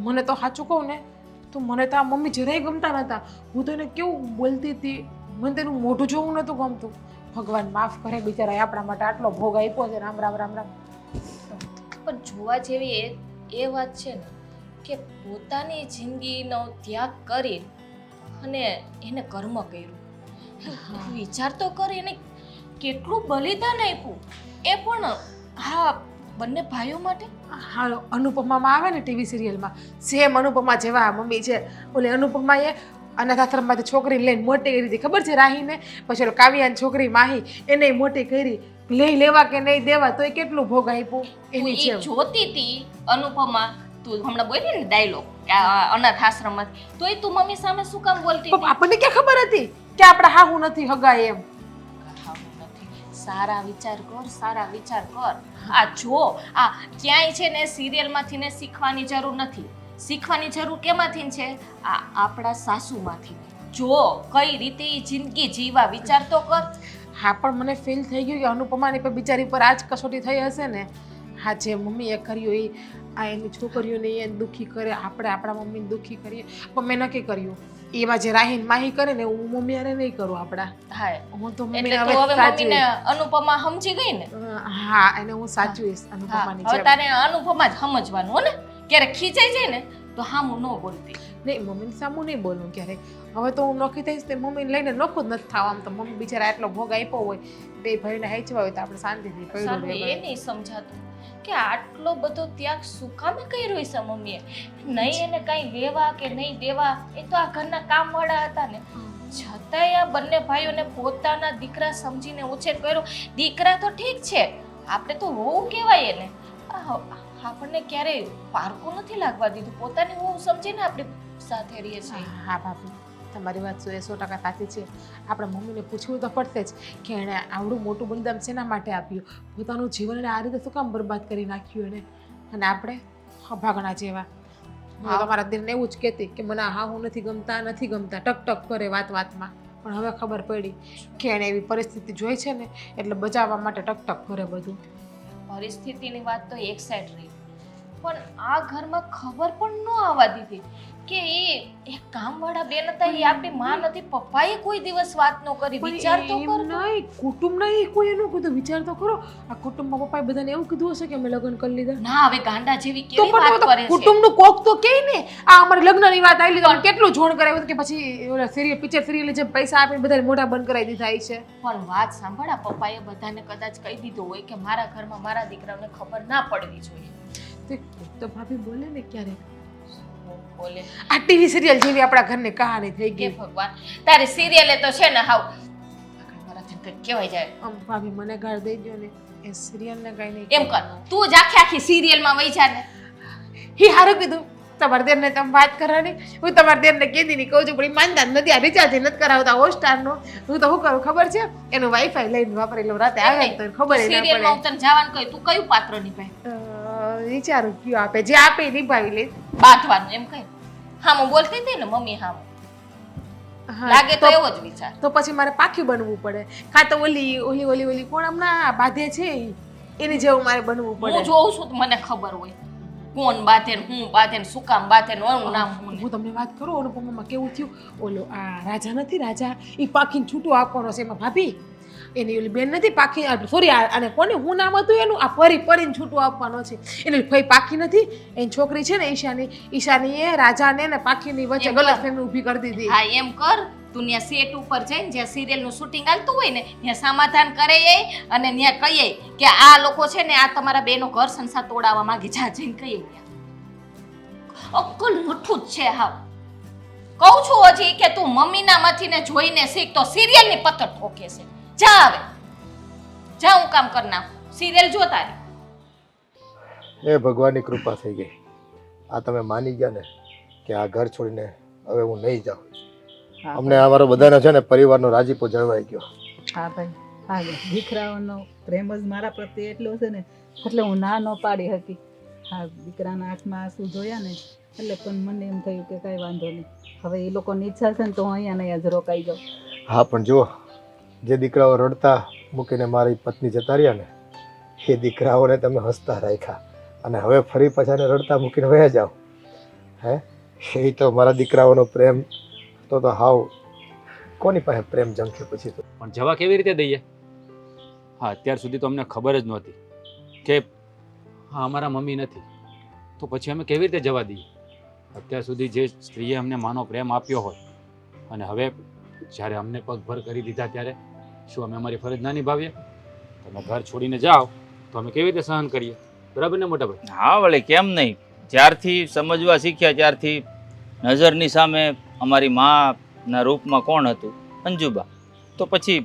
મને તો સાચું કહું ને તો મને તો આ મમ્મી જરાય ગમતા નહોતા. હું તો એને કેવું બોલતી હતી, મને તેનું મોઢું જોવું નહોતું ગમતું. ભગવાન માફ કરે, બિચારા આપણા માટે આટલો ભોગ આપ્યો છે. રામ રામ રામ રામ. પણ જોવા જેવી એ એ વાત છે ને કે પોતાની જિંદગીનો ત્યાગ કરી અને એને કર્મ કર્યું. વિચાર તો કર, એને કેટલું બલિદાન આપ્યું, એ પણ હા બંને ભાઈઓ માટે. હાલો અનુપમામાં આવે ને ટીવી સિરિયલમાં સેમ અનુપમા જેવા મમ્મી છે. ઓલી અનુપમાએ અનાથ આશ્રમમાંથી છોકરી લઈને મોટી કરી હતી, ખબર છે રાહીને. પછી ઓલો કાવ્યાની છોકરી માહી એને મોટી કરી, લઈ લેવા કે નહીં દેવા તોય કેટલું ભોગ આપ્યું એની ઈ જેમ. જોતી હતી અનુપમા, તું હમણાં બોલી ને ડાયલોગ કે આ અનાથ આશ્રમમાં, તોય તું મમ્મી સામે શું કામ બોલતી પણ હતી? આપણને ક્યાં ખબર હતી કે આપણા હાહુ નથી હગાય એમ. ખાવું નથી. સારા વિચાર કર, સારા વિચાર કર. આ જો આ ક્યાંય છે ને સિરિયલમાંથી ને શીખવાની જરૂર નથી. શીખવાની જરૂર કેમાંથી છે? આ આપણા સાસુમાંથી. જો કઈ રીતે ઈ જિંદગી જીવા વિચાર તો કર. હા પણ મને ફીલ થઈ ગયું કે અનુપમાની પર બિચારી પર આ જ કસોટી થઈ હશે ને. હા જે મમ્મીએ કર્યું એ આ એની છોકરીઓને એ દુઃખી કરે, આપણે આપણા મમ્મીને દુઃખી કરીએ. પણ મેં નક્કી કર્યું એમાં જે રાહીન માહી કરે ને હું મમ્મી હારે નહીં કરું આપણા. હા હું તો એટલે મમ્મીને તું હવે હવે મમ્મીને સાચવીશ. અનુપમા સમજી ગઈ ને. હા એને હું સાચવીશ હા, અનુપમાની હવે જેમ. તારે અનુપમા જ સમજવાનું હો ને. ક્યારેક ખીચાઈ જાય ને તો હામું ન બોલતી. નહીં મમ્મીને સામું નહીં બોલું ક્યારેય. હવે તો હું નોખી થઈશ તે મમ્મીને લઈને નોખું જ નથી થવા. આમ તો મમ્મી બિચારા એટલો ભોગ આપ્યો હોય, બે ભાઈને હેચવા હોય તો આપણે શાંતિથી પડ્યું સારું એ રહેવાય. નહીં સમજાતું કે આટલો બધો ત્યાગ શું કામે કર્યો છે મમ્મીએ. નહીં એને કાંઈ લેવા કે નહીં દેવા, એ તો આ ઘરના કામવાળા હતા ને. છતાંય આ બંને ભાઈઓને પોતાના દીકરા સમજીને ઉછેર કર્યો. દીકરા તો ઠીક છે, આપણે તો વહુ કહેવાય એને. આપણને ક્યારેય પારકું નથી લાગવા દીધું. પોતાની વહુ સમજીને આપણે સાથે રહીએ છીએ. હા ભાભી તમારી વાત 100% સાચી છે. આપણે મમ્મીને પૂછવું તો પડશે જ કે એણે આવડું મોટું બલિદાન શેના માટે આપ્યું, પોતાનું જીવન એને આ રીતે શું કામ બરબાદ કરી નાખ્યું એને. અને આપણે અભાગણા જેવા. હું તમારા દિલને એવું જ કહેતી કે મને હા હું નથી ગમતા ટક ટક કરે વાત વાતમાં. પણ હવે ખબર પડી કે એણે એવી પરિસ્થિતિ જોઈ છે ને એટલે બચાવવા માટે ટક ટક કરે બધું. પરિસ્થિતિની વાત તો એક સાઈડ રહી, પણ આ ઘરમાં ખબર પણ ન આવવા દીધી કે એ એક કામવાળા બેન હતા, એ આપણી માં નથી. પપ્પાએ કોઈ દિવસ વાત ન કરી. વિચાર તો એમ કર. નહીં, કુટુંબ નહીં કોઈ એનું કીધું. વિચાર તો કરો આ કુટુંબમાં પપ્પાએ બધાને એવું કીધું હશે કે અમે લગ્ન કરી લીધા. ના હવે ગાંડા જેવી તો કેવી વાત કરે પણ છે. કુટુંબનું કોક તો કે ને આ અમારી લગ્નની વાત આવી તમે કેટલું જોણ કરાવ્યું કે પછી ઓલા સિરિયલ પિક્ચર સિરિયલ જે પૈસા આપીને બધા મોઢા બંધ કરાવી દીધા છે. પણ વાત સાંભળ, આ પપ્પાએ બધાને કદાચ કહી દીધું હોય કે મારા ઘરમાં મારા દીકરાને ખબર ના પડવી જોઈએ. તો ભાભી બોલે ને ક્યારેક બોલે આ ટીવી સિરિયલ જેવી આપણા ઘરની કહાની થઈ કે ગઈ. ભગવાન, તારી સિરિયલે તો છે ને હાવ મારાથી કંઈક કહેવાય જાય. આમ ભાભી મને ગાળ દઈ દો ને એ સિરિયલ ને કઈ નહીં એમ કર, તું જ આખી આખી સિરિયલમાં વહી જા ને. હી હારું કીધું. તમારા દેરને તમે વાત કરવાની, હું તમારા દેરને કીધી નહીં કહું છું પણ એ માનતા નથી. આ રિચાર્જ નથી કરાવતા હોટસ્ટારનું. હું તો શું કરું ખબર છે, એનું વાઈફાઈ લઈને વાપરી લઉં. રાતે આવે ને તો ખબર ય ના સિરિયલમાં પડે. તને જવાનું કહ્યું, તું કયું પાત્ર નિભાય? વિચારું કયું આપે, જે આપે એ નિભાવી લઈશ. બાંધવાનું એમ કહે. હામું બોલતી હતી ને મમ્મી હામું. હા, લાગે તો એવો જ વિચાર. તો પછી મારે પાક્યું બનવું પડે. કાં તો ઓલી ઓલી ઓલી ઓલી કોણ હમણાં બાંધે છે ઈ, એની જેવું મારે બનવું હું પડે. જોઉં છું તો મને ખબર હોય કોણ બાંધે ને હું બાંધે ને શું કામ બાંધે ને ઓનું નામ હું ને. હું તમને વાત કરું અનુપમામાં કેવું થયું. ઓલો આ રાજા નથી રાજા, એ પાખીને છૂટું આપવાનો છે. એમાં ભાભી એની ઓલી બેન નથી પાખી, સોરી અને કોને હું નામ હતું એનું, આ પરીને છૂટું આપવાનો છે. એની ભાઈ પાખી નથી, એની છોકરી છે ને ઈશાની એ રાજાને ને પાખીની વચ્ચે એમ કર. ગલતફહેમી ઊભી કરી દીધી. હા એમ કર, તું ત્યાં સેટ ઉપર જઈને જ્યાં સિરિયલનું શૂટિંગ હાલતું હોય ને ત્યાં સમાધાન કરે અને ત્યાં કહીએ કે આ લોકો છે ને આ તમારા બેનો ઘર સંસાર તોડાવવા માંગે. જા જઈને કહીએ. અક્કલ મઠું જ છે હાવ. કહું છું હજી કે તું મમ્મીના માંથી ને જોઈને શીખ, તો સિરિયલની પત્તર ઠોકે છે. જા હવે જા, હું કામ કર નાખું. સિરિયલ જો તારી. એ ભગવાનની કૃપા થઈ ગઈ. આ તમે માની ગયા ને કે આ ઘર છોડીને હવે હું નહીં જાઉં. અમને અમારો બધાનો છે ને પરિવારનો રાજીપો જળવાઈ ગયો. હા ભાઈ, હા દીકરાઓનો પ્રેમ જ મારા પ્રત્યે એટલો છે ને એટલે હું ના ન પાડી હતી. હા દીકરાના આંખમાં આંસુ જોયા ને એટલે પણ મને એમ થયું કે કાંઈ વાંધો નહીં, હવે એ લોકોની ઈચ્છા છે ને તો હું અહીંયા ને અહીંયા જ રોકાઈ જાઉં. હા પણ જુઓ, જે દીકરાઓ રડતા મૂકીને મારી પત્ની જતા રહ્યા ને એ દીકરાઓને તમે હસતા રાખ્યા અને હવે ફરી પાછાને રડતા મૂકીને વયા જાઓ. હે એ તો મારા દીકરાઓનો પ્રેમ તો હાવ કોની પાસે પ્રેમ જંખે પછી તો. પણ જવા કેવી રીતે દઈએ? હા અત્યાર સુધી તો અમને ખબર જ નહોતી કે હા અમારા મમ્મી નથી. તો પછી અમે કેવી રીતે જવા દઈએ? અત્યાર સુધી જે સ્ત્રીએ અમને માનો પ્રેમ આપ્યો હોય અને હવે જ્યારે અમને પગભર કરી દીધા ત્યારે શું અમે અમારી ફરજ ના નિભાવીએ? તમે ઘર છોડીને જાઓ તો અમે કેવી રીતે સહન કરીએ? બરાબર ને મોટા ભાઈ? હા વળી કેમ નહીં. જ્યારથી સમજવા શીખ્યા ત્યારથી નજરની સામે અમારી માના રૂપમાં કોણ હતું? અંજુબા. તો પછી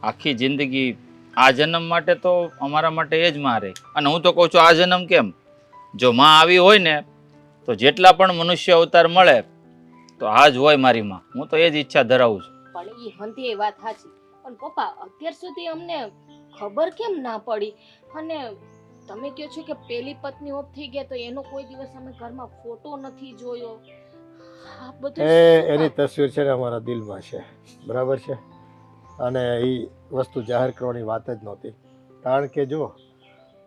આખી જિંદગી આ જન્મ માટે તો અમારા માટે એ જ માં રહી. અને હું તો કહું છું આ જન્મ કેમ, જો માં આવી હોય ને તો જેટલા પણ મનુષ્ય અવતાર મળે તો આ જ હોય મારી માં. હું તો એ જ ઈચ્છા ધરાવું છું. પણ એ હંધી એ વાત સાચી. પણ પપ્પા અત્યાર સુધી અમને ખબર કેમ ના પડી? અને તમે કહો છો કે પેલી પત્ની ઓફ થઈ ગયા તો એનો કોઈ દિવસ અમે ઘરમાં ફોટો નથી જોયો. આ બધું શું એની કામ? તસવીર છે ને અમારા દિલમાં છે, બરાબર છે. અને એ વસ્તુ જાહેર કરવાની વાત જ નહોતી. કારણ કે જો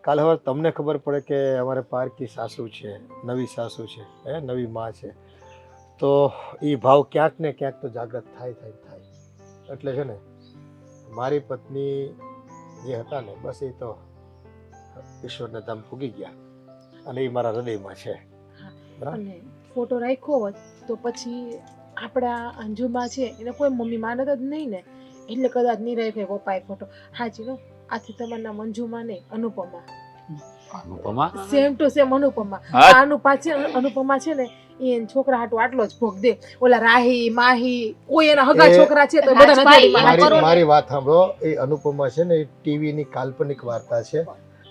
કાલે હવે તમને ખબર પડે કે અમારે પારકી સાસુ છે, નવી સાસુ છે, નવી માં છે, તો એ ભાવ ક્યાંક ને ક્યાંક તો જાગૃત થાય. એટલે છે ને મારી પત્ની જે હતા ને બસ એ તો ઈશ્વરને ધામ પૂગી ગયા અને એ મારા હૃદયમાં છે. બરાબર. અને ફોટો રાખ્યો હોત તો પછી આપણા અંજુમાં છે એને કોઈ મમ્મી માનત જ નહીં ને, એટલે કદાચ નહીં રાખ્યો પપ્પાએ ફોટો. હાજી નો આથી તમારા નામ અંજુમાં નહીં Anupama, Anupama? Same to same Anupama. હા. આ અનુપમા છે ને એ છોકરા હાટુ આટલો જ ભોગ દે. ઓલા રાહી માહી કોઈ એના હગા એ- છોકરા છે તો બધા રાજભાઈ, નજરમાં એમાં હાચી. કરો ને. મારી વાત સાંભળો. એ અનુપમા છે ને એ ટીવીની કાલ્પનિક વાર્તા છે,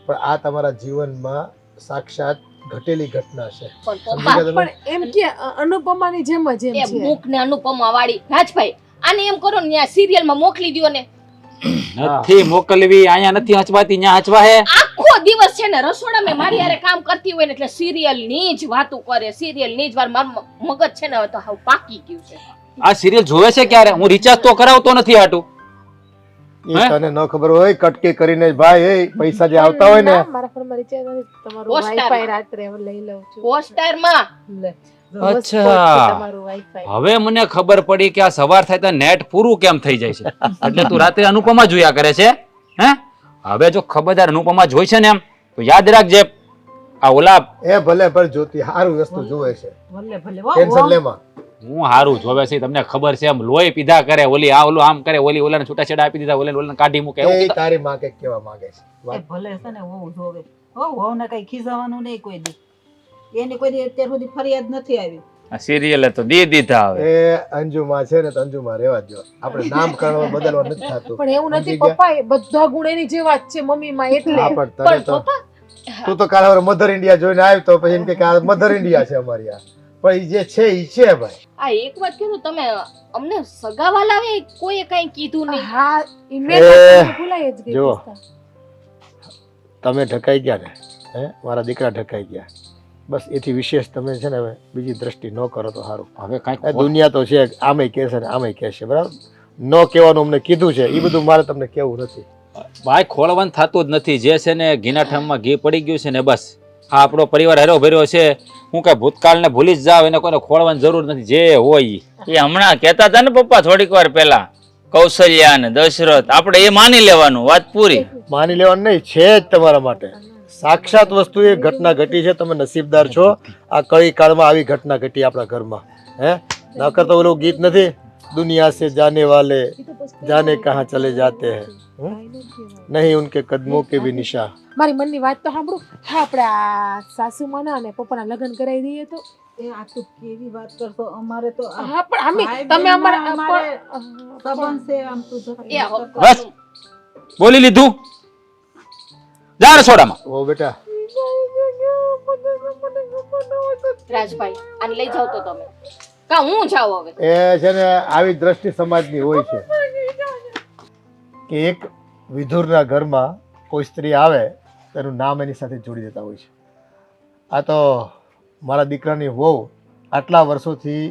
પણ આ તમારા જીવનમાં સાક્ષાત ઘટેલી ઘટના છે. પણ સમજી પપ્પા ગયા તમે? પણ એમ કે અનુપમાની જેમ જ એમ એ છે. મૂક ને અનુપમા વાળી. રાજભાઈ આને એમ કરો ને સિરિયલમાં મોકલી દ્યો ને. નથી મોકલવી, અહીંયા નથી હચવાતી, ત્યાં હચવા હે. આખો દિવસ છે ને રસોડામાં મારી હારે કામ કરતી હોય ને એટલે સિરિયલ ની જ વાતો કરે, સિરિયલ ની જ વાર. મારું મગજ છે ને હવે તો હાવ પાકી ગયું છે. આ સિરિયલ જોવે છે ક્યારે? હું રિચાર્જ તો કરાવતો નથી હાટું. એ તને ન ખબર હોય કટકી કરીને ભાઈ એ પૈસા જે આવતા હોય ને ના, મારા ફોનમાં રિચાર્જ નથી. તમારું Hotstar વાઈફાઈ માં. રાત્રે હું લઈ લઉં છું. હોટસ્ટાર માં લે, અચ્છા. hotspot છે તમારું વાઈફાઈ. હવે મને ખબર પડી કે આ સવાર થાય તો નેટ પૂરું કેમ થઈ જાય છે. એટલે તું રાત્રે અનુપમા જોયા કરે છે હે? હવે જો ખબરદાર અનુપમા જોઈ છે ને એમ તો યાદ રાખજે આ ઓલા એ ભલે પણ જોતી સારું વસ્તુ જોવે છે. ભલે ભલે ટેન્શન લેમાં. હું હારું જોવે છે તમને ખબર છે એમ લોહી પીધા કરે, ઓલી આ ઓલું આમ કરે, ઓલી ઓલાને છૂટાછેડા આપી દીધા, ઓલાને કાઢી મૂકે એવું એ કીધું. તારી માં કઈક કહેવા માંગે છે. એ વાત. ભલે છે ને વહુ જોવે. વહુ ને કઈ ખીજાવાનું નહીં કોઈ દી. એની કોઈ દી અત્યાર સુધી ફરિયાદ નથી આવી. આ સિરિયલે તો દી દીધા હવે. એ અંજુમાં છે ને તો અંજુમાં રહેવા દો. આપણે નામકરણ બદલવા નથી થતું. પણ એવું નથી સમજી ગયા? પપ્પા, એ બધા ગુણ એની જેવા જ છે મમ્મીમાં એટલે. હા, પણ તને પણ તો પપ્પા તું તો કાલે હવે મધર ઇન્ડિયા જોઈને આવ્યો તો પછી એમ કે આ મધર ઇન્ડિયા છે અમારી આ. પણ ઈ જે છે ઈ છે ભાઈ. આ એક વાત કીધું તમે અમને સગાવા લાવે કોઈએ કઈ કીધું નહીં. હા, ઈ મેં એ, તો તમને ભૂલાઈ જ ગઈ જો. કિસ્સા. તમે ઢકાઈ ગયા ને, મારા દીકરા ઢકાઈ ગયા. બસ એથી વિશેષ તમે છે ને હવે બીજી દ્રષ્ટિ ન કરો તો સારું. હવે એ કઈ દુનિયા તો છે, આમે કહેશે ને આમે કહેશે, બરાબર. ન કહેવાનું અમને કીધું છે, એ બધું મારે તમને કહેવું નથી. ભાઈ ખોળવાનું થતું જ નથી. જે છે ને ઘીના ઠામમાં ઘી પડી ગયું છે ને બસ. આ આપણો પરિવાર હેરો ભર્યો છે. હું કઈ ભૂતકાળને ભૂલી જ જાવ, એને કોઈને ખોળવાની જરૂર નથી. જે હોય ઈ. એ હમણાં કહેતા હતા ને પપ્પા થોડીક વાર પહેલા કૌશલ્યા ને દશરથ, આપણે એ માની લેવાનું, વાત પૂરી. માની લેવાનું નહીં, છે જ તમારા માટે. સાક્ષાત વસ્તુ એ ઘટના ઘટી છે. તમે નસીબદાર છો. આ કળી કાળમાં આવી ઘટના ઘટી આપણા ઘરમાં. નકર તો ઓલું ગીત નથી, દુનિયા સે જાને વાલે જાને કહાં ચલે જાતે હૈ, નહીં ઉનકે કદમો કે ભી નિશા. મારી મનની વાત તો સાંભળો. હા, આપણે આ સાસુમાના અને પપ્પાના લગ્ન કરાવી દઈએ તો. એ આ તું કેવી વાત કરશો? અમારે તો આ હા, પણ આમે ભાઈ તમે બહેનમાં અમારા અમારે પણ- સંબંધ છે આમ તું જો. એ બસ. બોલી લીધું, જા રસોડામાં. ઓ બેટા, રાજભાઈ આને લઈ જાવ તો તમે કા હું જાઉં હવે? એ છે ને આવી દ્રષ્ટિ સમાજની હોય છે કે એક વિધુરના ઘરમાં કોઈ સ્ત્રી આવે તેનું નામ એની સાથે જોડી દેતા હોય છે. આ તો મારા દીકરાની વહુ આટલા વર્ષોથી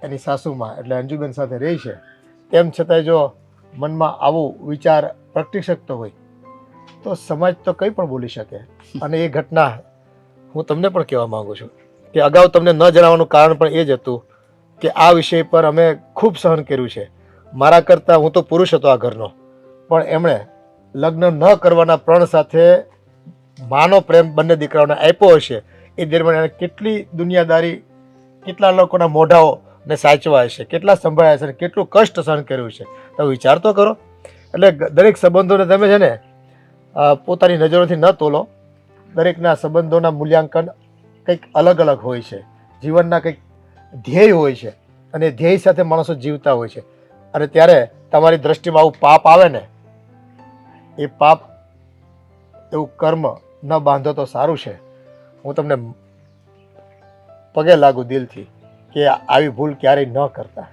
એની સાસુમાં એટલે અંજુબેન સાથે રહી છે, તેમ છતાંય જો મનમાં આવું વિચાર પ્રગટી શકતો હોય તો સમાજ તો કંઈ પણ બોલી શકે. અને એ ઘટના હું તમને પણ કહેવા માંગુ છું કે અગાઉ તમને ન જણાવવાનું કારણ પણ એ જ હતું કે આ વિષય પર અમે ખૂબ સહન કર્યું છે. મારા કરતાં હું તો પુરુષ હતો આ ઘરનો, પણ એમણે લગ્ન ન કરવાના પ્રણ સાથે માનો પ્રેમ બંને દીકરાઓને આપ્યો હશે એ દરમિયાન એને કેટલી દુનિયાદારી, કેટલા લોકોના મોઢાઓને સાચવા હશે, કેટલા સંભાળ્યા હશે, કેટલું કષ્ટ સહન કર્યું છે. તમે વિચાર તો કરો. એટલે દરેક સંબંધોને તમે છે ને પોતાની નજરોથી ન તોલો. દરેકના સંબંધોના મૂલ્યાંકન કંઈક અલગ અલગ હોય છે. જીવનના કંઈક ધ્યેય હોય છે અને ધ્યેય સાથે માણસો જીવતા હોય છે. અને ત્યારે તમારી દ્રષ્ટિમાં આવું પાપ આવે ને, એ પાપ, એવું કર્મ ન બાંધો તો સારું છે. હું તમને પગે લાગુ દિલથી કે આવી ભૂલ ક્યારેય ન કરતા.